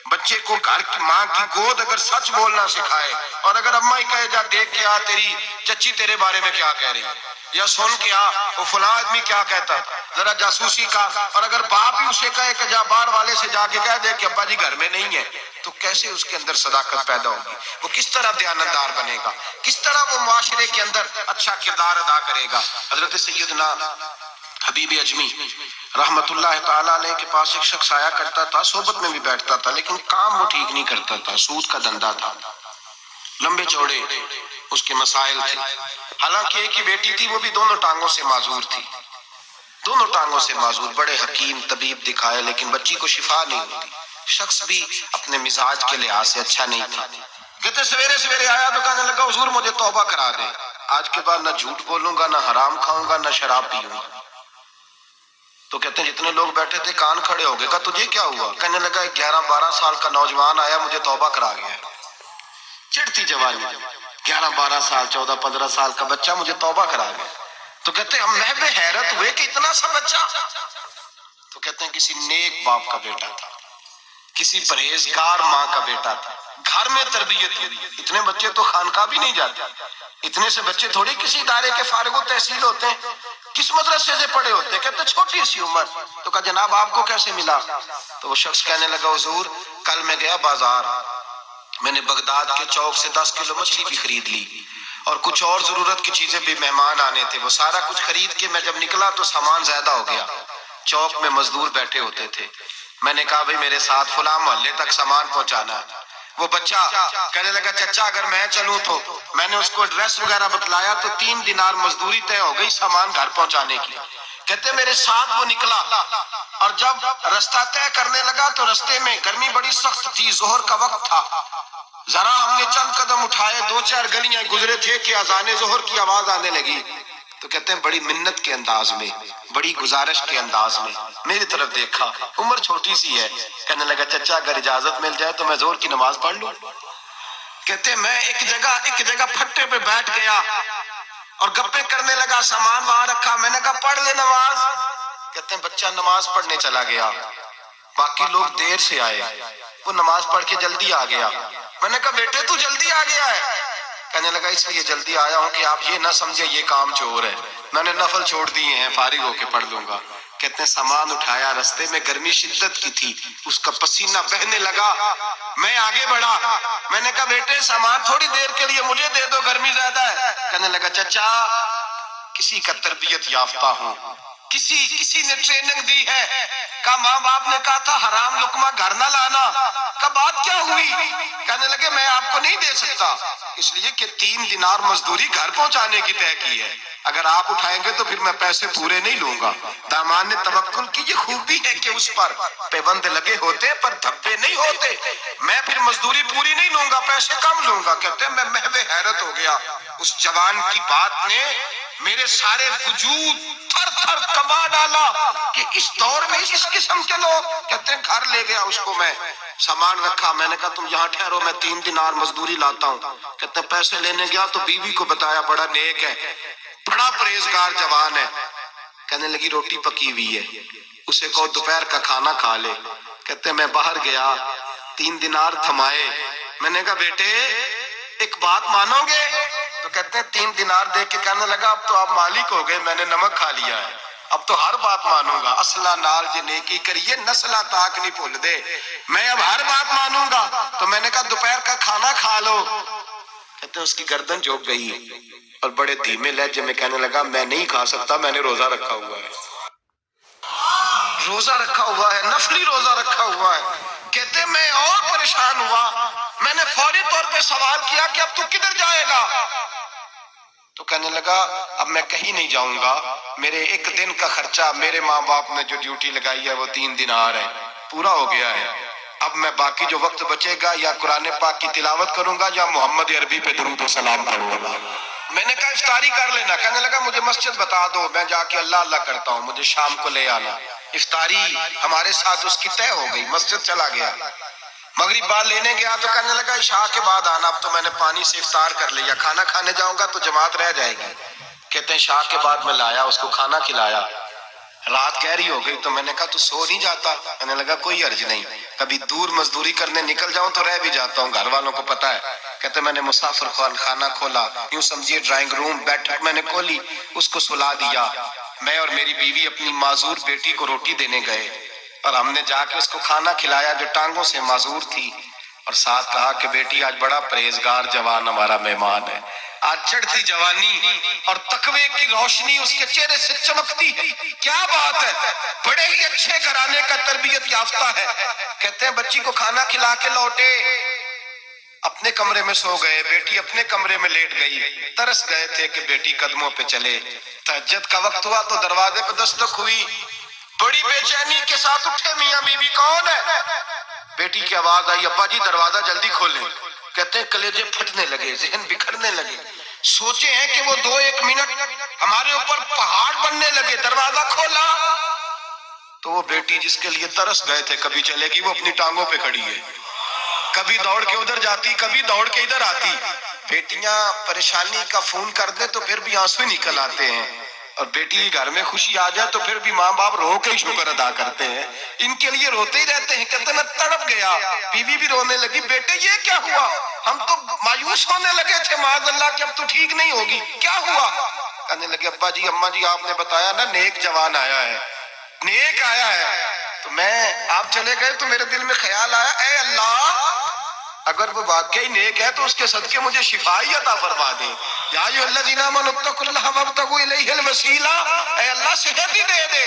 Speaker 1: بچے کو گھر کی ماں کی گود اگر سچ بولنا سکھائے, اور اگر اماں ہی کہے جا دیکھ کے آ تیری چچی تیرے بارے میں کیا کہہ رہی ہے, یا سن کے آ وہ فلاں آدمی کیا کہتا ذرا جاسوسی کا, اور اگر باپ ہی اسے کہے کہ جا بار والے سے جا کے کہہ دے کہ ابا جی گھر میں نہیں ہے, تو کیسے اس کے اندر صداقت پیدا ہوگی؟ وہ کس طرح دیانتدار بنے گا؟ کس طرح وہ معاشرے کے اندر اچھا کردار ادا کرے گا؟ حضرت سیدنا حبیب اجمی رحمت اللہ تعالیٰ علیہ کے پاس ایک شخص آیا کرتا تھا, صحبت میں بھی بیٹھتا تھا, لیکن کام وہ ٹھیک نہیں کرتا تھا, سود کا دھندا تھا, لمبے چوڑے اس کے مسائل تھے. حالانکہ ایک ہی بیٹی تھی, وہ بھی دونوں ٹانگوں سے معذور تھی, دونوں ٹانگوں سے معذور, بڑے حکیم طبیب دکھائے لیکن بچی کو شفا نہیں ہوتی. شخص بھی اپنے مزاج کے لحاظ سے اچھا نہیں تھا. کہتے سویرے سویرے آیا تو کہنے لگا حضور مجھے توبہ کرا دیں, آج کے بعد نہ جھوٹ بولوں گا, نہ حرام کھاؤں گا, نہ شراب پیوں گا. تو کہتے ہیں جتنے لوگ بیٹھے تھے کان کھڑے ہو گئے. کہا تجھے کیا ہوا؟ کہنے لگا 11-12 سال کا نوجوان آیا مجھے توبہ کرا گیا. چڑھتی جوانی, 11-12 سال 14-15 سال کا بچہ مجھے توبہ کرا گیا. تو کہتے ہیں ہم محو حیرت ہوئے کہ اتنا سا بچہ. تو کہتے ہیں کسی نیک باپ کا بیٹا تھا, کسی پرہیزگار ماں کا بیٹا تھا, گھر میں تربیت ہوئی. اتنے بچے تو خانقاہ بھی نہیں جاتے, اتنے سے بچے تھوڑی کسی ادارے کے فارغ و تحصیل ہوتے ہیں, کس مدرسے سے پڑھے ہوتے ہیں. کہتے چھوٹی سی عمر. تو کہا جناب آپ کو کیسے ملا؟ تو وہ شخص کہنے لگا حضور کل میں گیا بازار, میں نے بغداد کے چوک سے 10 کلو مچھلی بھی خرید لی, اور کچھ اور ضرورت کی چیزیں بھی, مہمان آنے تھے, وہ سارا کچھ خرید کے میں جب نکلا تو سامان زیادہ ہو گیا. چوک میں مزدور بیٹھے ہوتے تھے, میں نے کہا بھئی میرے ساتھ فلاں محلے تک سامان پہنچانا ہے. وہ بچہ کہنے لگا چچا اگر میں چلوں تو, میں نے اس کو ایڈریس وغیرہ بتلایا تو 3 دینار مزدوری طے ہو گئی سامان گھر پہنچانے کی. کہتے میرے ساتھ وہ نکلا, اور جب رستہ طے کرنے لگا تو رستے میں گرمی بڑی سخت تھی, ظہر کا وقت تھا, ذرا ہم نے چند قدم اٹھائے, 2-4 گلیاں گزرے تھے کہ اذان ظہر کی آواز آنے لگی. تو کہتے ہیں بڑی منت کے انداز میں, بڑی گزارش کے انداز میں میری طرف دیکھا, عمر چھوٹی سی ہے. کہنے لگا چچا اگر اجازت مل جائے تو میں ظہر کی نماز پڑھ لوں. کہتے میں ایک جگہ پھٹے پہ بیٹھ گیا اور گپے کرنے لگا, سامان وہاں رکھا, میں نے کہا پڑھ لے نماز. کہتے ہیں بچہ نماز پڑھنے چلا گیا, باقی لوگ دیر سے آئے, وہ نماز پڑھ کے جلدی آ گیا. میں نے کہا بیٹے تو جلدی آ گیا ہے؟ کہنے لگا اس لیے جلدی آیا ہوں کہ آپ یہ نہ سمجھے یہ کام چور ہے, میں نے نفل چھوڑ دیے ہیں, فارغ ہو کے پڑھ لوں گا. کہتے ہیں سامان اٹھایا، رستے میں گرمی شدت کی تھی، اس کا پسینہ بہنے لگا، میں آگے بڑھا، میں نے کہا بیٹے سامان تھوڑی دیر کے لیے مجھے دے دو، گرمی زیادہ ہے۔ کہنے لگا چچا کسی کا تربیت یافتہ ہوں، کسی نے ٹریننگ دی ہے، کہا ماں باپ نے کہا تھا حرام لقمہ گھر نہ لانا، کہا بات کیا ہوئی؟ کہنے لگے میں آپ کو نہیں دے سکتا، اس لیے کہ 3 دینار مزدوری گھر پہنچانے کی طے کی ہے، اگر آپ اٹھائیں گے تو پھر میں پیسے پورے نہیں لوں گا۔ دامان نے توکل کی، یہ خوبی ہے کہ اس پر پیبند لگے ہوتے پر دھبے نہیں ہوتے، میں پھر مزدوری پوری نہیں لوں گا، پیسے کم لوں گا۔ کہتے ہیں میں محو حیرت ہو گیا، اس جوان کی بات نے میرے سارے وجود تھر تھر کما ڈالا کہ اس دور میں اس قسم کے لوگ۔ کہتے ہیں گھر لے گیا اس کو، میں سامان رکھا، میں نے کہا تم یہاں ٹھہرو میں 3 دینار مزدوری لاتا ہوں۔ کہتے ہیں پیسے لینے گیا تو بیوی کو بتایا، بڑا نیک ہے، بڑا پرہیزگار جوان ہے، کہنے لگی روٹی پکی ہوئی ہے، اسے کہو دوپہر کا کھانا کھا لے۔ کہتے ہیں میں باہر گیا، 3 دینار تھمائے، میں نے کہا بیٹے ایک بات مانو گے؟ تو کہتے ہیں 3 دینار دے کے کہنے لگا اب تو آپ مالک ہو گئے، میں نے نمک کھا لیا ہے، اب تو ہر بات مانوں گا، اصلہ نال جے نیکی کریے نسلہ تاک نہیں بھول دے، میں اب ہر بات مانوں گا۔ تو میں نے کہا دوپہر کا کھانا کھا لو۔ کہتے ہیں اس کی گردن جھک گئی اور بڑے دھیمے لہجے میں کہنے لگا میں نہیں کھا سکتا، میں نے روزہ رکھا ہوا ہے، روزہ رکھا ہوا ہے، نفلی روزہ رکھا ہوا ہے۔ کہتے ہیں میں اور پریشان ہوا، میں نے فوری طور پہ سوال کیا کہ اب تو کدھر جائے گا؟ تو کہنے لگا اب میں کہیں نہیں جاؤں گا، میرے 1 دن کا خرچہ میرے ماں باپ نے جو ڈیوٹی لگائی ہے وہ 3 دینار ہے، پورا ہو گیا ہے، اب میں باقی جو وقت بچے گا یا قرآن پاک کی تلاوت کروں گا یا محمد عربی پہ درود و سلام پڑھوں گا۔ میں نے کہا افطاری کر لینا، کہنے لگا مجھے مسجد بتا دو، میں جا کے اللہ اللہ کرتا ہوں، مجھے شام کو لے آنا۔ افطاری ہمارے ساتھ اس کی طے ہو گئی، مسجد چلا گیا، مغرب بعد لینے گیا تو کہنے لگا عشاء کے بعد آنا، اب تو میں نے پانی سے افطار کر لیا، کھانا کھانے جاؤں گا تو جماعت رہ جائے گی۔ کہتے ہیں عشاء کے بعد میں لایا، اس کو کھانا کھلایا، رات گہری ہو گئی تو میں نے کہا تو سو نہیں جاتا؟ کہنے لگا کوئی عرض نہیں، کبھی دور مزدوری کرنے نکل جاؤں تو رہ بھی جاتا ہوں، گھر والوں کو پتا ہے۔ کہتے میں نے مسافر خانہ کھولا، یوں سمجھیے ڈرائنگ روم بیٹھک میں نے کھولی، اس کو سلا دیا، میں اور میری بیوی اپنی معذور بیٹی کو روٹی دینے گئے اور ہم نے جا کے اس کو کھانا کھلایا جو ٹانگوں سے معذور تھی، اور ساتھ کہا کہ بیٹی آج بڑا پرہیزگار جوان ہمارا مہمان ہے، آج چڑھتی جوانی اور تقوی کی روشنی اس کے چہرے سے چمکتی ہے، کیا بات ہے، بڑے ہی اچھے گھرانے کا تربیت یافتہ ہے۔ کہتے ہیں بچی کو کھانا کھلا کے لوٹے، اپنے کمرے میں سو گئے، بیٹی اپنے کمرے میں لیٹ گئی، ترس گئے تھے کہ بیٹی قدموں پہ چلے، تہجد کا وقت ہوا تو دروازے پہ دستک ہوئی، بڑی بے چینی کے ساتھ اٹھے میاں بیوی، کون ہے؟ بیٹی کی آواز آئی ابا جی دروازہ جلدی کھولیں۔ کہتے ہیں کلیجے پھٹنے لگے، ذہن بکھرنے لگے، سوچے ہیں کہ وہ 2-1 منٹ ہمارے اوپر پہاڑ بننے لگے، دروازہ کھولا تو وہ بیٹی جس کے لیے ترس گئے تھے کبھی چلے گی، وہ اپنی ٹانگوں پہ کھڑی ہے، کبھی دوڑ کے ادھر جاتی کبھی دوڑ کے ادھر آتی۔ بیٹیاں پریشانی کا فون کر دیں تو پھر بھی آنسو نکل آتے ہیں، اور بیٹی گھر میں خوشی آ جائے تو پھر بھی ماں باپ رو کے ہی شکر ادا کرتے ہیں، ان کے لیے روتے ہی رہتے ہیں۔ کہتے میں تڑپ گیا، بیوی بھی رونے لگی، بیٹے یہ کیا ہوا؟ ہم تو مایوس ہونے لگے تھے معاذ اللہ کہ اب تو ٹھیک نہیں ہوگی، کیا ہوا؟ کہنے لگے ابا جی اماں جی آپ نے بتایا نا نیک جوان آیا ہے، نیک آیا ہے، تو میں آپ چلے گئے تو میرے دل میں خیال آیا اے اللہ اگر وہ واقعی نیک ہے تو اس کے صدقے مجھے شفائی عطا فرما دے، یا ایھا الذین آمنوا اتقوا اللہ وابتغوا الیہ الوسیلہ، اے اللہ صحت ہی دے دے۔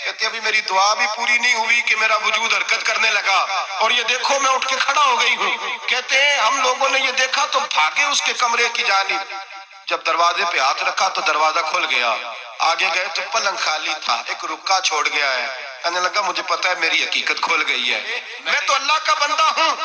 Speaker 1: کہتے ابھی میری دعا بھی پوری نہیں ہوئی کہ میرا وجود حرکت کرنے لگا، اور یہ دیکھو میں اٹھ کے کھڑا ہو گئی ہوں۔ کہتے ہیں ہم لوگوں نے یہ دیکھا تو بھاگے اس کے کمرے کی جانب، جب دروازے پہ ہاتھ رکھا تو دروازہ کھل گیا، آگے گئے تو پلنگ خالی تھا، ایک رکا چھوڑ گیا ہے۔ کہنے لگا مجھے پتا ہے میری حقیقت کھل گئی ہے، میں تو اللہ کا بندہ ہوں،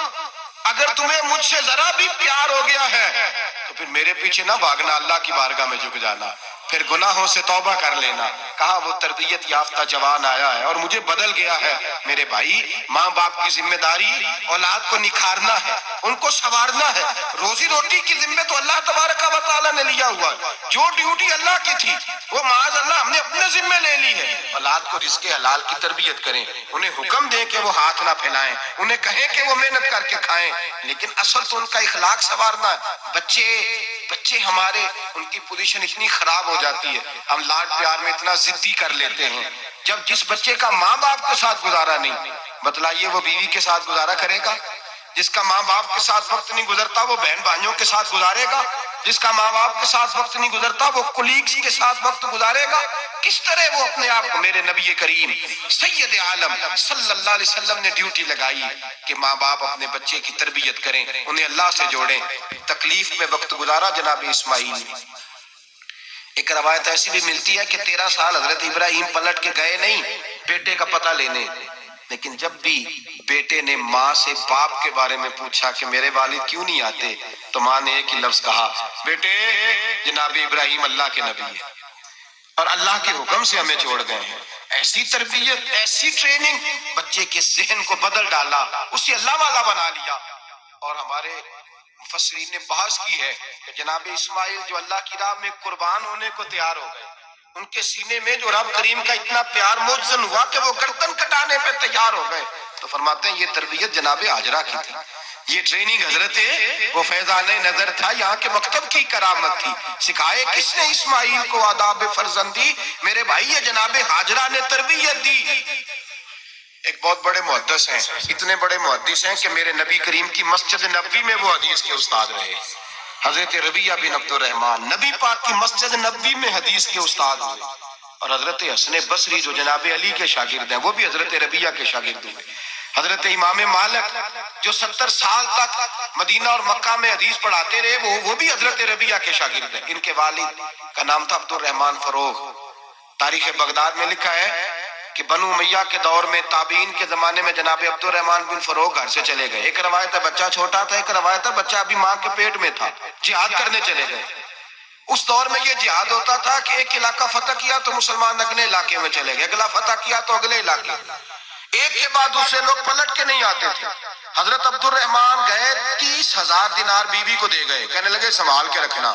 Speaker 1: اگر تمہیں مجھ سے ذرا بھی پیار ہو گیا ہے تو پھر میرے پیچھے نہ بھاگنا، اللہ کی بارگاہ میں جھک جانا، پھر گناہوں سے توبہ کر لینا۔ کہا وہ تربیت یافتہ جوان آیا ہے اور مجھے بدل گیا ہے۔ میرے بھائی ماں باپ کی ذمہ داری اولاد کو نکھارنا ہے، ان کو سنوارنا ہے، روزی روٹی کی ذمہ تو اللہ تبارک و تعالیٰ نے لیا ہوا ہے، جو ڈیوٹی اللہ کی تھی وہ معاذ اللہ ہم نے اپنے ذمہ لے لی ہے۔ اولاد کو رزق حلال کی تربیت کریں، انہیں حکم دیں کہ وہ ہاتھ نہ پھیلائیں، انہیں کہیں کہ وہ محنت کر کے کھائیں، لیکن اصل تو ان کا اخلاق سنوارنا ہے۔ بچے ہمارے ان کی پوزیشن اتنی خراب ہو جاتی ہے، ہم لاڈ پیار میں اتنا ضدی کر لیتے ہیں، جب جس بچے کا ماں باپ کے ساتھ گزارا نہیں، بتلائیے وہ بیوی کے ساتھ گزارا کرے گا؟ جس کا ماں باپ کے ساتھ وقت نہیں گزرتا وہ بہن بھائیوں کے ساتھ گزارے گا؟ جس کا ماں باپ کے ساتھ وقت نہیں گزرتا وہ کولیگز کے ساتھ وقت گزارے گا؟ کس طرح وہ اپنے آپ کو، میرے نبی کریم سید عالم صلی اللہ علیہ وسلم نے ڈیوٹی لگائی کہ ماں باپ اپنے بچے کی تربیت کریں، انہیں اللہ سے جوڑیں۔ تکلیف میں وقت گزارا جناب اسماعیل نے۔ ایک روایت ایسی بھی ملتی ہے کہ 13 سال حضرت ابراہیم پلٹ کے گئے نہیں بیٹے کا پتہ لینے، لیکن جب بھی بیٹے نے ماں سے باپ کے بارے میں پوچھا کہ میرے والد کیوں نہیں آتے، تو ماں نے ایک ہی لفظ کہا، بیٹے جناب ابراہیم اللہ کے نبی ہے اور اللہ کے حکم سے ہمیں چھوڑ گئے ہیں۔ ایسی تربیت، ایسی ٹریننگ، بچے کے ذہن کو بدل ڈالا، اسے اللہ والا بنا لیا۔ اور ہمارے مفسرین نے بحث کی ہے کہ جناب اسماعیل جو اللہ کی راہ میں قربان ہونے کو تیار ہو گئے، ان کے سینے میں جو رب کریم کا اتنا پیار موجزن ہوا کہ وہ گردن کٹانے پہ تیار ہو گئے، تو فرماتے ہیں یہ تربیت جناب ہاجرہ کی تھی، یہ ٹریننگ حضرت وہ فیضان نظر تھا، یہاں کے مکتب کی کرامت تھی۔ سکھائے کس نے اسماعیل کو آداب فرزندی؟ میرے بھائی یہ جناب ہاجرہ نے تربیت دی۔ ایک بہت بڑے محدث ہیں، اتنے بڑے محدث ہیں کہ میرے نبی کریم کی مسجد نبوی میں وہ حدیث کے استاد رہے، حضرت ربیعہ بن عبد الرحمن، نبی پاک کی مسجد نبوی میں حدیث کے استاد ہوئے۔ اور حضرت حسن بصری جو جناب علی کے شاگرد ہیں وہ بھی حضرت ربیعہ کے شاگرد ہوئے۔ حضرت امام مالک جو 70 سال تک مدینہ اور مکہ میں حدیث پڑھاتے رہے وہ بھی حضرت ربیعہ کے شاگرد ہیں۔ ان کے والد کا نام تھا عبد الرحمن فروغ۔ تاریخ بغداد میں لکھا ہے کہ بنو امیہ کے دور میں تابعین کے زمانے میں جناب عبد الرحمن بن فروغ گھر سے چلے گئے۔ ایک روایت ہے بچہ چھوٹا تھا، ایک روایت ہے بچہ ابھی ماں کے پیٹ میں تھا، جہاد کرنے چلے گئے۔ اس دور میں یہ جہاد ہوتا تھا کہ ایک علاقہ فتح کیا تو مسلمان اگلے علاقے میں چلے گئے، اگلا فتح کیا تو اگلے علاقے، ایک کے بعد دوسرے لوگ پلٹ کے نہیں آتے تھے۔ حضرت عبد الرحمن گئے 30,000 دینار بیوی کو دے گئے، کہنے لگے سنبھال کے رکھنا،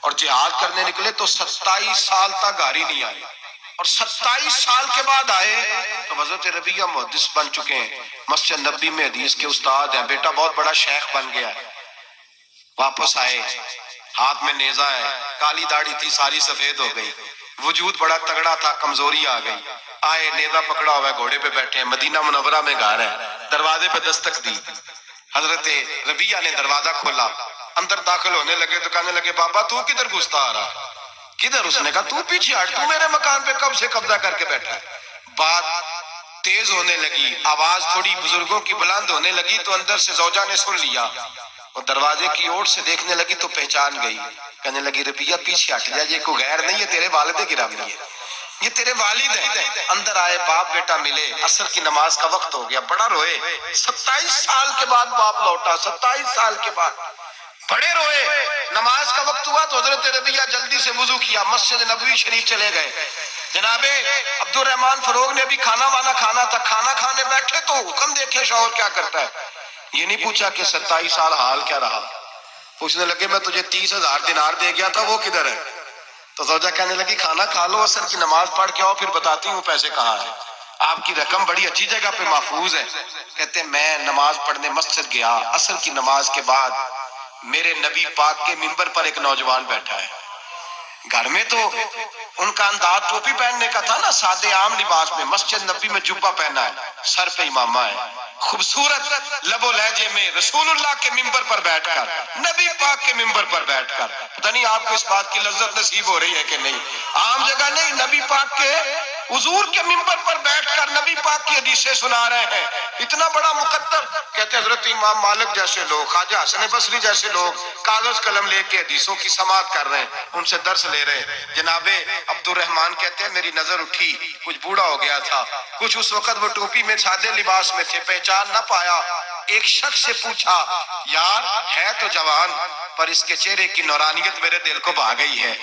Speaker 1: اور جہاد کرنے نکلے تو 27 سال تک گھر ہی نہیں آئے، اور 27 سال کے بعد آئے تو حضرت ربیعہ محدث بن چکے ہیں، مسجد نبی میں حدیث کے استاد ہیں، بیٹا بہت بڑا شیخ بن گیا ہے۔ واپس آئے، ہاتھ میں نیزہ ہے، کالی داڑھی تھی ساری سفید ہو گئی، وجود بڑا تگڑا تھا، کمزوری آ گئی۔ آئے، نیزہ پکڑا ہوا ہے، گھوڑے پہ بیٹھے ہیں، مدینہ منورہ میں گھر ہے، دروازے پہ دستک دی، حضرت ربیعہ نے دروازہ کھولا، اندر داخل ہونے لگے تو کہنے لگے بابا تو کدھر گھستا آ رہا؟ کدھر؟ اس نے کہا تو پیچھے ہٹ، تو میرے مکان پہ کب سے قبضہ کر کے بیٹھا ہے۔ بات تیز ہونے لگی، آواز تھوڑی بزرگوں کی بلند ہونے لگی تو اندر سے زوجہ نے سن لیا، وہ دروازے کی اوٹ سے دیکھنے لگی تو پہچان گئی، کہنے لگی ربیعہ پیچھے ہٹ جا، یہ کوئی غیر نہیں ہے، تیرے والد گرامی ہے، یہ تیرے والد ہیں۔ اندر آئے، باپ بیٹا ملے، عصر کی نماز کا وقت ہو گیا، بڑا روئے، 27 سال کے بعد باپ لوٹا، 27 سال کے بعد بڑے روئے۔ نماز کا وقت ہوا تو حضرت ربیعہ جلدی سے وضو کیا، مسجد نبوی شریف چلے گئے۔ جناب عبد الرحمن فروغ نے بھی کھانا وانا کھانا تھا، کھانا کھانے بیٹھے تو حکم دیکھے شوہر کیا کرتا ہے، یہ نہیں پوچھا کہ 27 سال حال کیا رہا، پوچھنے لگے میں تجھے 30,000 دینار دے گیا تھا وہ کدھر ہے؟ تو زوجہ کہنے لگی کھانا کھا لو، عصر کی نماز پڑھ کے آؤ، پھر بتاتی ہوں پیسے کہاں ہیں، آپ کی رقم بڑی اچھی جگہ پہ محفوظ ہے۔ کہتے ہیں میں نماز پڑھنے مسجد گیا، عصر کی نماز کے بعد میرے نبی پاک کے منبر پر ایک نوجوان بیٹھا ہے، گھر میں تو ان کا انداز ٹوپی پہننے کا تھا نا، سادے عام لباس میں، مسجد نبی میں جبہ پہنا ہے، سر پہ امامہ ہے، خوبصورت لب و لہجے میں رسول اللہ کے منبر پر بیٹھ کر، نبی پاک کے منبر پر بیٹھ کر، پتہ نہیں آپ کو اس بات کی لذت نصیب ہو رہی ہے کہ نہیں، عام جگہ نہیں، نبی پاک کے حضور کے منبر پر بیٹھ کر نبی پاک کی حدیثیں سنا رہے ہیں، اتنا بڑا مقدر۔ کہتے ہیں حضرت امام مالک جیسے لوگ، خواجہ حسن بصری جیسے لوگ کاغذ قلم لے کے حدیثوں کی سماعت کر رہے ہیں، ان سے درس لے رہے ہیں۔ جناب عبد الرحمن کہتے ہیں میری نظر اٹھی، کچھ بوڑھا ہو گیا تھا، کچھ اس وقت وہ ٹوپی میں سادے لباس میں تھے، پہچان نہ پایا۔ ایک شخص سے پوچھا یار ہے تو جوان پر اس کے چہرے کی نورانیت میرے دل کو بھا گئی ہے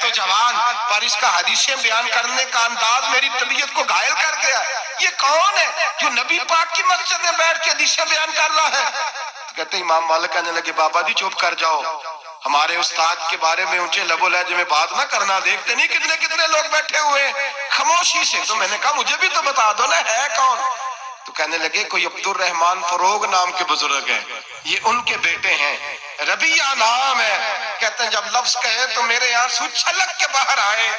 Speaker 1: تو جوان پر اس کا حدیثیں بیان کرنے کا انداز میری طبیعت کو گھائل کر گیا، یہ کون ہے جو نبی پاک کی مسجد میں بیٹھ کے حدیثیں بیان کر رہا ہے؟ کہتے ہیں امام مالک کہنے لگے بابا جی چپ کر جاؤ، ہمارے استاد کے بارے میں اونچے لب و لہجے میں بات نہ کرنا، دیکھتے نہیں کتنے کتنے لوگ بیٹھے ہوئے خاموشی سے۔ تو میں نے کہا مجھے بھی تو بتا دو نا ہے کون؟ تو کہنے لگے کوئی عبد الرحمن فروغ نام کے بزرگ ہیں، یہ ان کے بیٹے ہیں، ربیعہ نام ہے، کہتے ہیں جب لفظ کہے تو میرے آنسو چھلک کے باہر آئے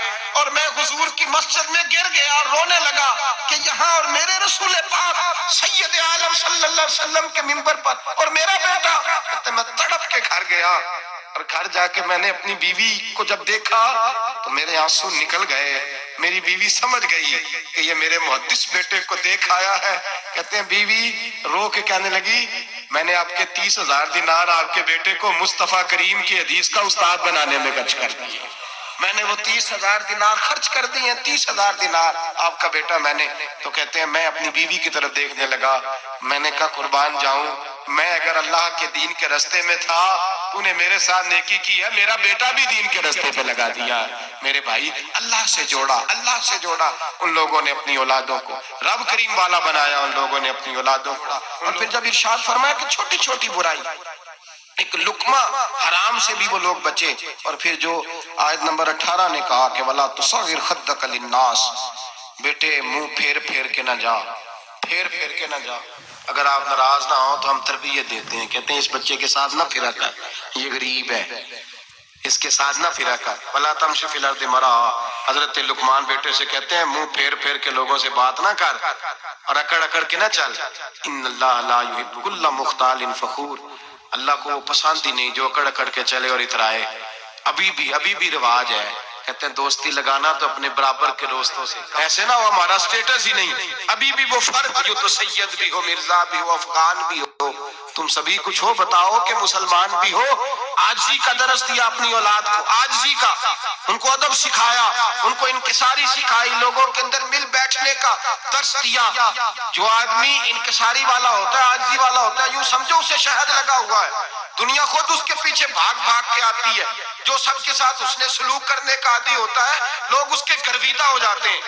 Speaker 1: اور میں حضور کی مسجد میں گر گیا اور رونے لگا کہ یہاں اور میرے رسول پاک سید عالم صلی اللہ علیہ وسلم کے منبر پر اور میرا بیٹا. کہتے ہیں میں تڑپ کے گھر گیا اور گھر جا کے میں نے اپنی بیوی کو جب دیکھا تو میرے آنسو نکل گئے. میری بیوی سمجھ گئی کہ یہ میرے محدث بیٹے کو دیکھ آیا ہے. کہتے ہیں بیوی رو کے کہنے لگی میں نے آپ کے 30,000 دینار آپ کے بیٹے کو مصطفیٰ کریم کی حدیث کا استاد بنانے میں خرچ کر دیے. میں نے وہ 30,000 دینار خرچ کر دیے. 30,000 دینار آپ کا بیٹا میں نے. تو کہتے ہیں میں اپنی بیوی کی طرف دیکھنے لگا. میں نے کہا قربان جاؤں میں اگر اللہ کے دین کے رستے میں تھا تو نے میرے ساتھ نیکی کی ہے, میرا بیٹا بھی دین کے رستے پہ لگا دیا. میرے بھائی اللہ سے جوڑا, اللہ سے جوڑا. ان لوگوں نے اپنی اولادوں کو رب کریم والا بنایا, ان لوگوں نے اپنی اولادوں کو. اور پھر جب ارشاد فرمایا کہ چھوٹی چھوٹی برائی ایک لقمہ حرام سے بھی وہ لوگ بچے. اور پھر جو آیت نمبر 18 نے کہا کہ وَلَا تُصَغِّرْ خَدَّكَ لِلنَّاسِ, بیٹے منہ پھیر پھیر کے نہ جا, پھیر پھیر کے نہ جا. اگر آپ ناراض نہ ہوں تو ہم تربیت دیتے ہیں, کہتے ہیں اس بچے کے ساتھ نہ پھرا کر, یہ غریب ہے, اس کے ساتھ نہ پھرا کر. وَلَا تَمْشِ فِي الْأَرْضِ مَرَحًا, حضرت لقمان بیٹے سے کہتے ہیں منہ پھیر پھیر کے لوگوں سے بات نہ کر اور اکڑ اکڑ کے نہ چل. ان اللہ لا يحب كل مختال فخور, اللہ کو وہ پسند ہی نہیں جو اکڑ اکڑ کے چلے اور اترائے. ابھی بھی رواج ہے, کہتے ہیں دوستی لگانا تو اپنے برابر کے دوستوں سے, ایسے نہ ہو ہمارا سٹیٹس ہی نہیں. ابھی بھی وہ فرق جو تو سید بھی ہو, مرزا بھی ہو, افغان بھی ہو, تم سبھی کچھ ہو, بتاؤ کہ مسلمان بھی ہو. عاجزی کا درس دیا اپنی اولاد کو, عاجزی کا, ان کو ادب سکھایا, ان کو انکساری سکھائی, لوگوں کے اندر مل بیٹھنے کا درس دیا. جو آدمی انکساری والا ہوتا ہے, عاجزی والا ہوتا ہے, یوں سمجھو اسے شہد لگا ہوا ہے, دنیا خود اس کے پیچھے بھاگ بھاگ کے آتی ہے. جو سب کے ساتھ اس نے سلوک کرنے کا عادی ہوتا ہے لوگ اس کے گرویدہ ہو جاتے ہیں.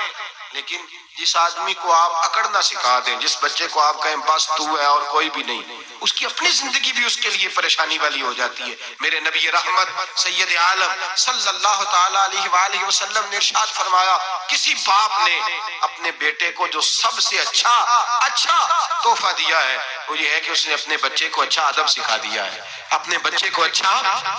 Speaker 1: لیکن جس آدمی کو آپ اکڑنا سکھا دیں, جس بچے کو آپ کہیں بس تو ہے اور کوئی بھی نہیں, اس کی اپنی زندگی بھی اس کے لیے پریشانی والی ہو جاتی ہے. میرے نبی رحمت سید عالم صلی اللہ تعالی علیہ وآلہ وسلم نے ارشاد فرمایا کسی باپ نے اپنے بیٹے کو جو سب سے اچھا تحفہ دیا ہے وہ یہ ہے کہ اس نے اپنے بچے کو اچھا ادب سکھا دیا ہے, اپنے بچے کو اچھا.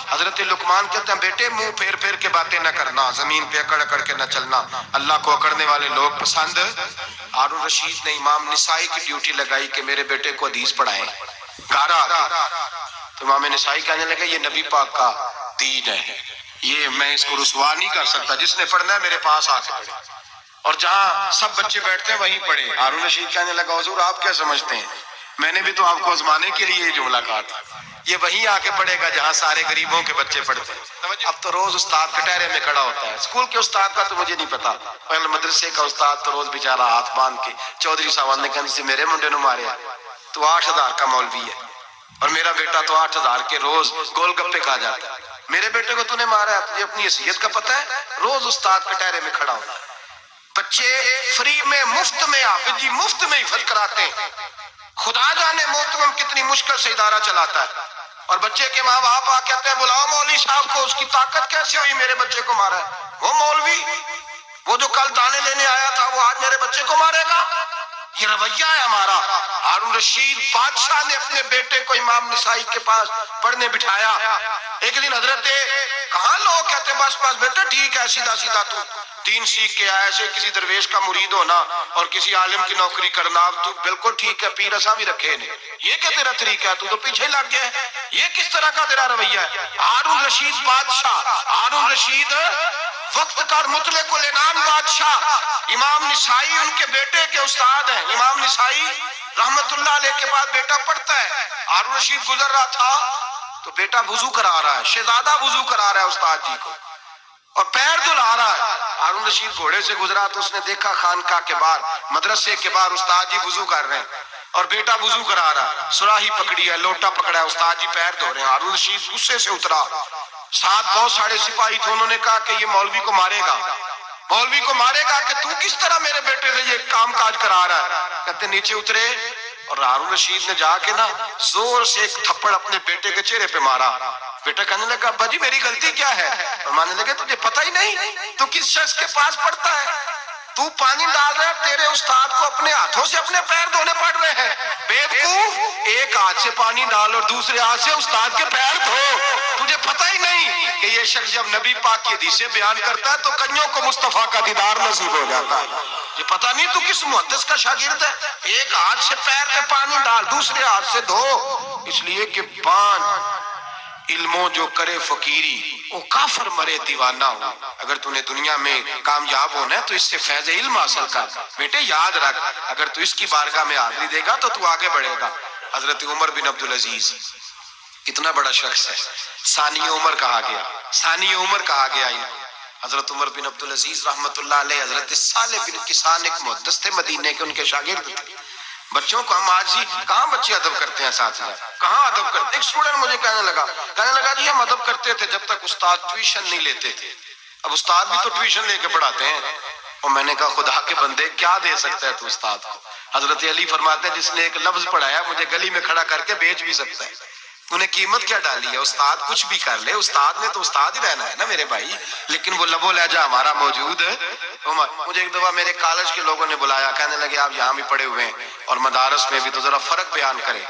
Speaker 1: حضرت لقمان کہتے ہیں بیٹے منہ پھیر پھیر کے باتیں نہ کرنا, زمین پہ اکڑ اکڑ کے نہ چلنا, اللہ کو اکڑنے والے لوگ پسند. ہارون رشید نے امام نسائی کی ڈیوٹی لگائی کہ میرے بیٹے کو حدیث پڑھائیں. گھر تو امام نسائی کہنے لگے یہ نبی پاک کا دین ہے, یہ میں اس کو رسوا نہیں کر سکتا, جس نے پڑھنا ہے میرے پاس آ کے پڑھے, اور جہاں سب بچے بیٹھتے ہیں وہیں پڑھے. ہارون رشید کہنے لگا حضور آپ کیا سمجھتے ہیں, میں نے بھی تو آپ کو آزمانے کے لیے یہ جملہ کہا تھا, یہ وہیں آ کے پڑھے گا جہاں سارے غریبوں کے بچے پڑھتے ہیں. اب تو روز استاد کٹہرے میں کھڑا ہوتا ہے, اسکول کے استاد کا تو مجھے نہیں پتا, پہلے مدرسے کا استاد تو روز بیچارہ ہاتھ باندھ کے چودھری صاحب نے کہا میرے منڈے نو مارے تو 8,000 کا مولوی ہے, اور میرا بیٹا تو 8,000 کے روز گول گپے کھا جاتا ہے. میرے بیٹے کو تو نے مارا ہے, تجھے اپنی حیثیت کا پتہ ہے؟ روز استاد کٹہرے میں کھڑا ہوتا ہے. بچے فری میں مفت میں حافظ جی مفت میں حفظ کراتے ہیں. خدا جانے محترم کتنی مشکل سے ادارہ چلاتا ہے, اور بچے کے ماں باپ آ کہتے ہیں بلاؤ مولوی صاحب کو, اس کی طاقت کیسے ہوئی میرے بچے کو مارا ہے. وہ مولوی وہ جو کل دانے لینے آیا تھا وہ آج میرے بچے کو مارے گا. یہ رویہ ہے ہمارا. ہارون رشید بادشاہ نے اپنے بیٹے کو امام نسائی کے پاس پڑھنے بٹھایا. ایک دن حضرت کہاں لوگ کہتے بس بس بیٹا ٹھیک ہے, سیدھا سیدھا تو دین سیکھ کے آیا, ایسے کسی درویش کا مرید ہونا اور کسی عالم کی نوکری کرنا, تو بالکل ٹھیک ہے, پیر ایسا بھی رکھے نے, یہ کیا تیرا طریقہ ہے, تو پیچھے لگ گیا, یہ کس طرح کا تیرا رویہ ہے. ہارون رشید بادشاہ, ہارون رشید وقت کا مطلق العنان بادشاہ, امام نسائی ان کے بیٹے کے استاد ہیں. امام نسائی رحمت اللہ علیہ کے بعد بیٹا پڑھتا ہے. ہارون رشید گزر رہا تھا تو بیٹا وضو کرا رہا ہے, شہزادہ وضو کرا رہا ہے استاد جی کو, اور پیر دھلا رہا ہے. ہارون رشید گھوڑے سے گزرا تو اس نے دیکھا خانقاہ کے باہر, مدرسے کے باہر استاد جی وضو کر رہے ہیں اور بیٹا وضو کرا رہا ہے. سراہی پکڑی ہے, لوٹا پکڑا ہے, استاد جی پیر دھو رہے ہیں. ہارون رشید غصے سے اترا, ساتھ بہت سارے سپاہی تھے, انہوں نے کہا کہ یہ مولوی کو مارے گا, مولوی کو مارے گا کہ تو کس طرح میرے بیٹے سے یہ کام کاج کرا رہا ہے. کہتے نیچے اترے اور ہارون رشید نے جا کے نا زور سے ایک تھپڑ اپنے بیٹے کے چہرے پہ مارا. بیٹا کہنے لگا ابا جی میری غلطی کیا ہے؟ فرمانے لگے تجھے پتہ ہی نہیں تو کس شخص کے پاس پڑھتا ہے, تو پانی ڈال رہا ہے, تیرے استاد کو اپنے ہاتھوں سے اپنے پیر دھونے پڑ رہے ہیں. بیوقوف, ایک ہاتھ سے پانی ڈال اور دوسرے ہاتھ سے استاد کے پیر دھو, تجھے پتہ ہی نہیں کہ یہ شخص جب نبی پاک کی حدیثیں بیان کرتا ہے تو کئیوں کو مصطفیٰ کا دیدار نصیب ہو جاتا ہے. یہ پتہ نہیں تو کس محدث کا شاگرد ہے. ایک ہاتھ سے پیر پہ پانی ڈال، دوسرے ہاتھ سے دھو، اس لیے کہ علموں جو کرے فقیری وہ کافر مرے دیوانہ ہو. اگر تو نے دنیا میں کامیاب ہونا ہے تو اس سے فیض علم حاصل کر. بیٹے یاد رکھ، اگر تو اس کی بارگاہ میں حاضری دے گا تو آگے بڑھے گا. حضرت عمر بن عبدالعزیز کتنا بڑا شخص ہے، ثانی عمر کہا گیا، ثانی عمر کہا گیا. حضرت عمر بن عبدالعزیز رحمۃ اللہ علیہ، حضرت صالح بن کسان ایک محدث تھے مدینے کے، ان کے شاگرد تھے. بچوں کو ہم آج ہی کہاں بچے ادب کرتے ہیں ساتھ میں، کہاں ادب کرتے. ایک اسٹوڈنٹ مجھے کہنے لگا جی ہم ادب کرتے تھے جب تک استاد ٹیوشن نہیں لیتے تھے، اب استاد بھی تو ٹیوشن لے کے پڑھاتے ہیں. اور میں نے کہا خدا کے بندے کیا دے سکتا ہے تو استاد کو. حضرت علی فرماتے ہیں جس نے ایک لفظ پڑھایا مجھے گلی میں کھڑا کر کے بیچ بھی سکتا ہے. انہیں قیمت کیا ڈالی ہے، استاد کچھ بھی کر لے، استاد نے تو استاد ہی رہنا ہے نا میرے بھائی. لیکن وہ لب و لہجہ ہمارا موجود ہے. مجھے ایک دفعہ میرے کالج کے لوگوں نے بلایا، کہنے لگے آپ یہاں بھی پڑھے ہوئے ہیں اور مدارس میں بھی، تو ذرا فرق بیان کریں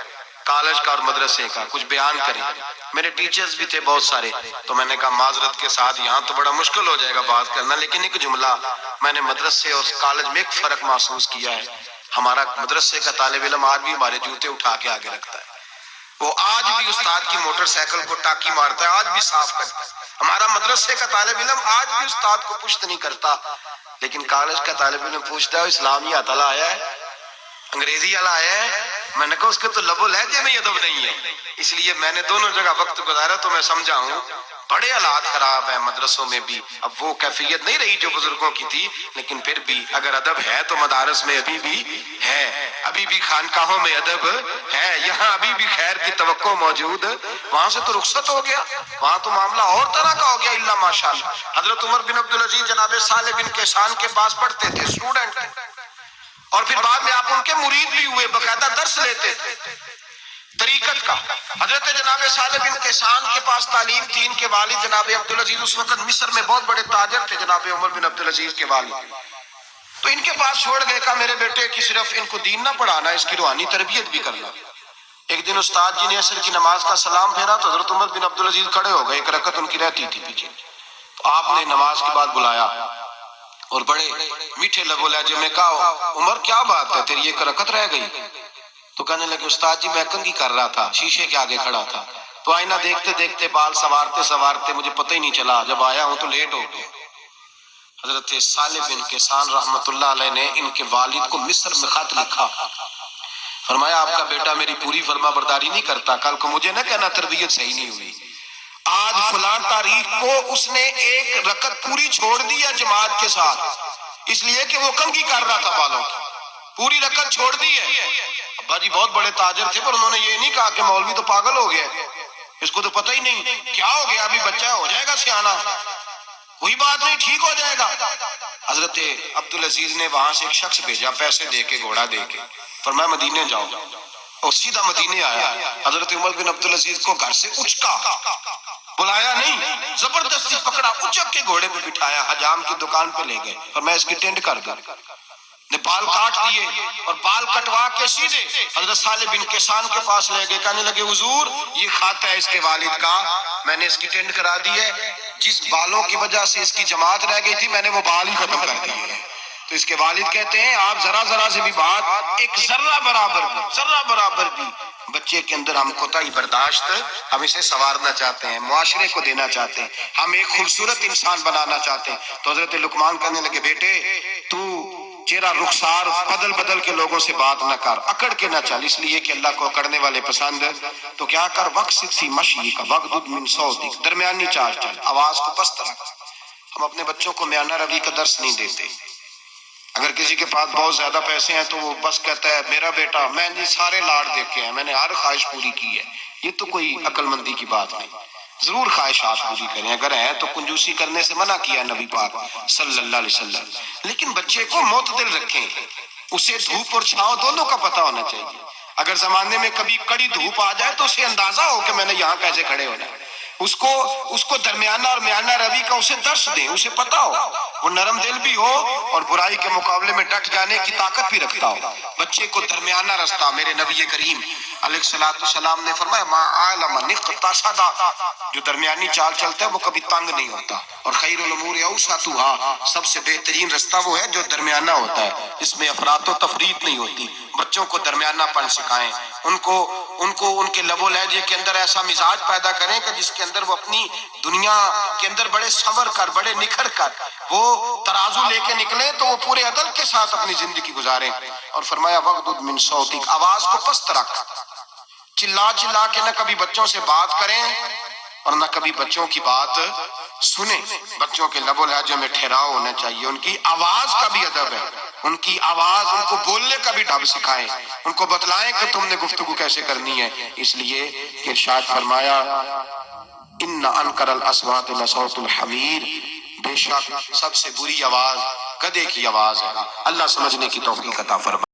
Speaker 1: کالج کا اور مدرسے کا، کچھ بیان کریں. میرے ٹیچرز بھی تھے بہت سارے، تو میں نے کہا معذرت کے ساتھ یہاں تو بڑا مشکل ہو جائے گا بات کرنا، لیکن ایک جملہ میں نے مدرسے اور کالج میں ایک فرق محسوس کیا ہے. ہمارا مدرسے کا طالب علم آج بھی ہمارے جوتے اٹھا کے آگے رکھتا ہے، وہ آج بھی استاد کی موٹر سائیکل کو ٹاکی مارتا ہے، آج بھی صاف کرتا ہے. ہمارا مدرسے کا طالب علم آج بھی استاد کو پشت نہیں کرتا. لیکن کالج کا طالب علم پوچھتا ہے اسلامی اطلاع آیا ہے، انگریزی والا آیا ہے. میں نے کہا اس کے تو لب و لہجے میں ادب نہیں ہے. اس لیے میں نے دونوں جگہ وقت گزارا تو میں سمجھا ہوں بڑے حالات خراب ہیں مدرسوں میں بھی. اب وہ کیفیت نہیں رہی جو بزرگوں کی تھی، لیکن پھر بھی اگر ادب ہے تو مدارس میں ابھی بھی ہے، ابھی بھی خانقاہوں میں ادب ہے، یہاں ابھی بھی خیر کی توقع موجود. وہاں سے تو رخصت ہو گیا، وہاں تو معاملہ اور طرح کا ہو گیا الا ماشاءاللہ. حضرت عمر بن عبدالعزیز جناب صالح بن کیسان کے پاس پڑھتے تھے، اسٹوڈنٹ، اور پھر بعد میں آپ ان کے مرید بھی ہوئے، باقاعدہ درس لیتے تھے طریقت کا. حضرت جناب صالح بن کیسان کے پاس تعلیم تھی. ان کے والد جناب عبدالعزیز اس وقت مصر میں بہت بڑے تاجر تھے، جناب عمر بن عبدالعزیز کے والد. تو ان کے پاس چھوڑ گئے، کہا میرے بیٹے کی صرف ان کو دین نہ پڑھانا، اس کی روحانی تربیت بھی کرنا. ایک دن استاد جی نے عصر کی نماز کا سلام پھیرا تو حضرت عمر بن عبدالعزیز کھڑے ہو گئے، ایک رکعت ان کی رہتی تھی پیچھے. تو آپ نے نماز کے بعد بلایا اور بڑے میٹھے لب و لہجے میں کہا عمر کیا بات ہے تیری ایک رکعت رہ گئی؟ تو کہنے لگے استاد جی میں کنگھی کر رہا تھا، شیشے کے آگے کھڑا تھا، تو آئینہ دیکھتے دیکھتے بال سوارتے سوارتے مجھے پتہ ہی نہیں چلا، جب آیا ہوں تو لیٹ ہو گیا. حضرت صالح بن کیسان رحمت اللہ علیہ نے ان کے والد کو مصر میں خط لکھا، فرمایا آپ کا بیٹا میری پوری فرما برداری نہیں کرتا، کل کو مجھے نہ کہنا تربیت صحیح نہیں ہوئی. آج فلاں تاریخ کو اس نے ایک رکعت پوری چھوڑ دی ہے جماعت کے ساتھ، اس لیے کہ وہ کنگھی کر رہا تھا بالوں کی، پوری رکعت چھوڑ دی ہے. ابا جی بہت بڑے تاجر تھے، پر انہوں نے یہ نہیں کہا کہ مولوی تو پاگل ہو گیا، اس کو تو پتہ ہی نہیں کیا ہو گیا، ابھی بچہ ہو جائے گا سیانا، کوئی بات نہیں ٹھیک ہو جائے گا. حضرت عبدالعزیز نے وہاں سے ایک شخص بھیجا پیسے دے کے، گھوڑا دے کے، فرمایا مدینے جاؤ، اور سیدھا مدینے آیا. حضرت عمر بن عبدالعزیز کو گھر سے اچکا، بلایا نہیں، زبردستی پکڑا، اچک کے گھوڑے پہ بٹھایا، حجام کی دکان پہ لے گئے اور میں اس کی ٹینڈ کر دوں. نے بال کاٹ دیے اور بال کٹوا کے سیدھے حضرت صالح بن کیسان کے پاس لے گئے. کہنے لگے حضور یہ خط ہے اس کے والد کا، میں نے اس کی ٹینڈ کرا دی ہے، جس بالوں کی وجہ سے اس کی جماعت رہ گئی تھی میں نے وہ بال ہی ختم کر دیے. تو اس کے والد کہتے ہیں آپ ذرا ذرا سے بھی بات، ایک ذرہ برابر بھی بچے کے اندر ہم کوتاہی برداشت، ہم اسے سنوارنا چاہتے ہیں، معاشرے کو دینا چاہتے ہیں، ہم ایک خوبصورت انسان بنانا چاہتے ہیں. تو حضرت لقمان کہنے لگے بیٹے تو چہرہ رخسار بدل بدل کے لوگوں سے بات نہ کر، اکڑ کے نہ چل، اس لیے کہ اللہ کو اکڑنے والے پسند. تو کیا کر وقت سی مشی کا وقت من صوتک، درمیانی چال چل، آواز کو پست رکھ. ہم اپنے بچوں کو میانہ روی کا درس نہیں دیتے. اگر کسی کے پاس بہت زیادہ پیسے ہیں تو وہ بس کہتا ہے میرا بیٹا، میں نے سارے لاڑ دیکھے ہیں، میں نے ہر خواہش پوری کی ہے. یہ تو کوئی عقل مندی کی بات نہیں. ضرور خواہشات پوری کریں، اگر ہے تو کنجوسی کرنے سے منع کیا نبی پاک صلی اللہ علیہ وسلم. لیکن بچے کو معتدل رکھیں، اسے دھوپ اور چھاؤں دونوں کا پتہ ہونا چاہیے. اگر زمانے میں کبھی کڑی دھوپ آ جائے تو اسے اندازہ ہو کہ میں نے یہاں کیسے کھڑے ہونا ہے. اس کو درمیانہ اور میانہ روی کا اسے درس دیں، اسے پتا ہو، وہ نرم دل بھی ہو اور برائی کے مقابلے میں ڈٹ جانے کی طاقت بھی رکھتا ہو۔ بچے کو درمیانہ رستہ، میرے نبی کریم علیہ السلام نے فرمایا ما عالم اقتصد، جو درمیانی چال چلتا ہے وہ کبھی تنگ نہیں ہوتا، اور خیر الامور اوسطها، سب سے بہترین رستہ وہ ہے جو درمیانہ ہوتا ہے، اس میں افراط و تفریط نہیں ہوتی۔ بچوں کو درمیانہ پن سکھائیں، ان کو ان کے لب و لہجے کے اندر ایسا مزاج پیدا کریں کہ جس کے اندر وہ اپنی دنیا کے اندر بڑے صبر کر، بڑے نکھر کر وہ ترازو لے کے نکلیں تو وہ پورے عدل کے ساتھ اپنی زندگی گزاریں۔ اور فرمایا وغضض من صوتک، آواز کو پست رکھ، چلا چلا کے نہ کبھی بچوں سے بات کریں اور نہ کبھی بچوں کی بات سنیں۔ بچوں کے لب و لہجے میں ٹھہراؤ ہونا چاہیے، ان کی آواز کا بھی ادب ہے، ان کی آواز، ان کو بولنے کا بھی ڈھب سکھائیں، ان کو بتلائیں کہ تم نے گفتگو کیسے کرنی ہے۔ اس لیے کہ ارشاد فرمایا ان انکر الاصوات لصوت الحمیر، بے شک سب سے بری آواز گدھے کی آواز ہے۔ اللہ سمجھنے کی توفیق عطا فرمائے۔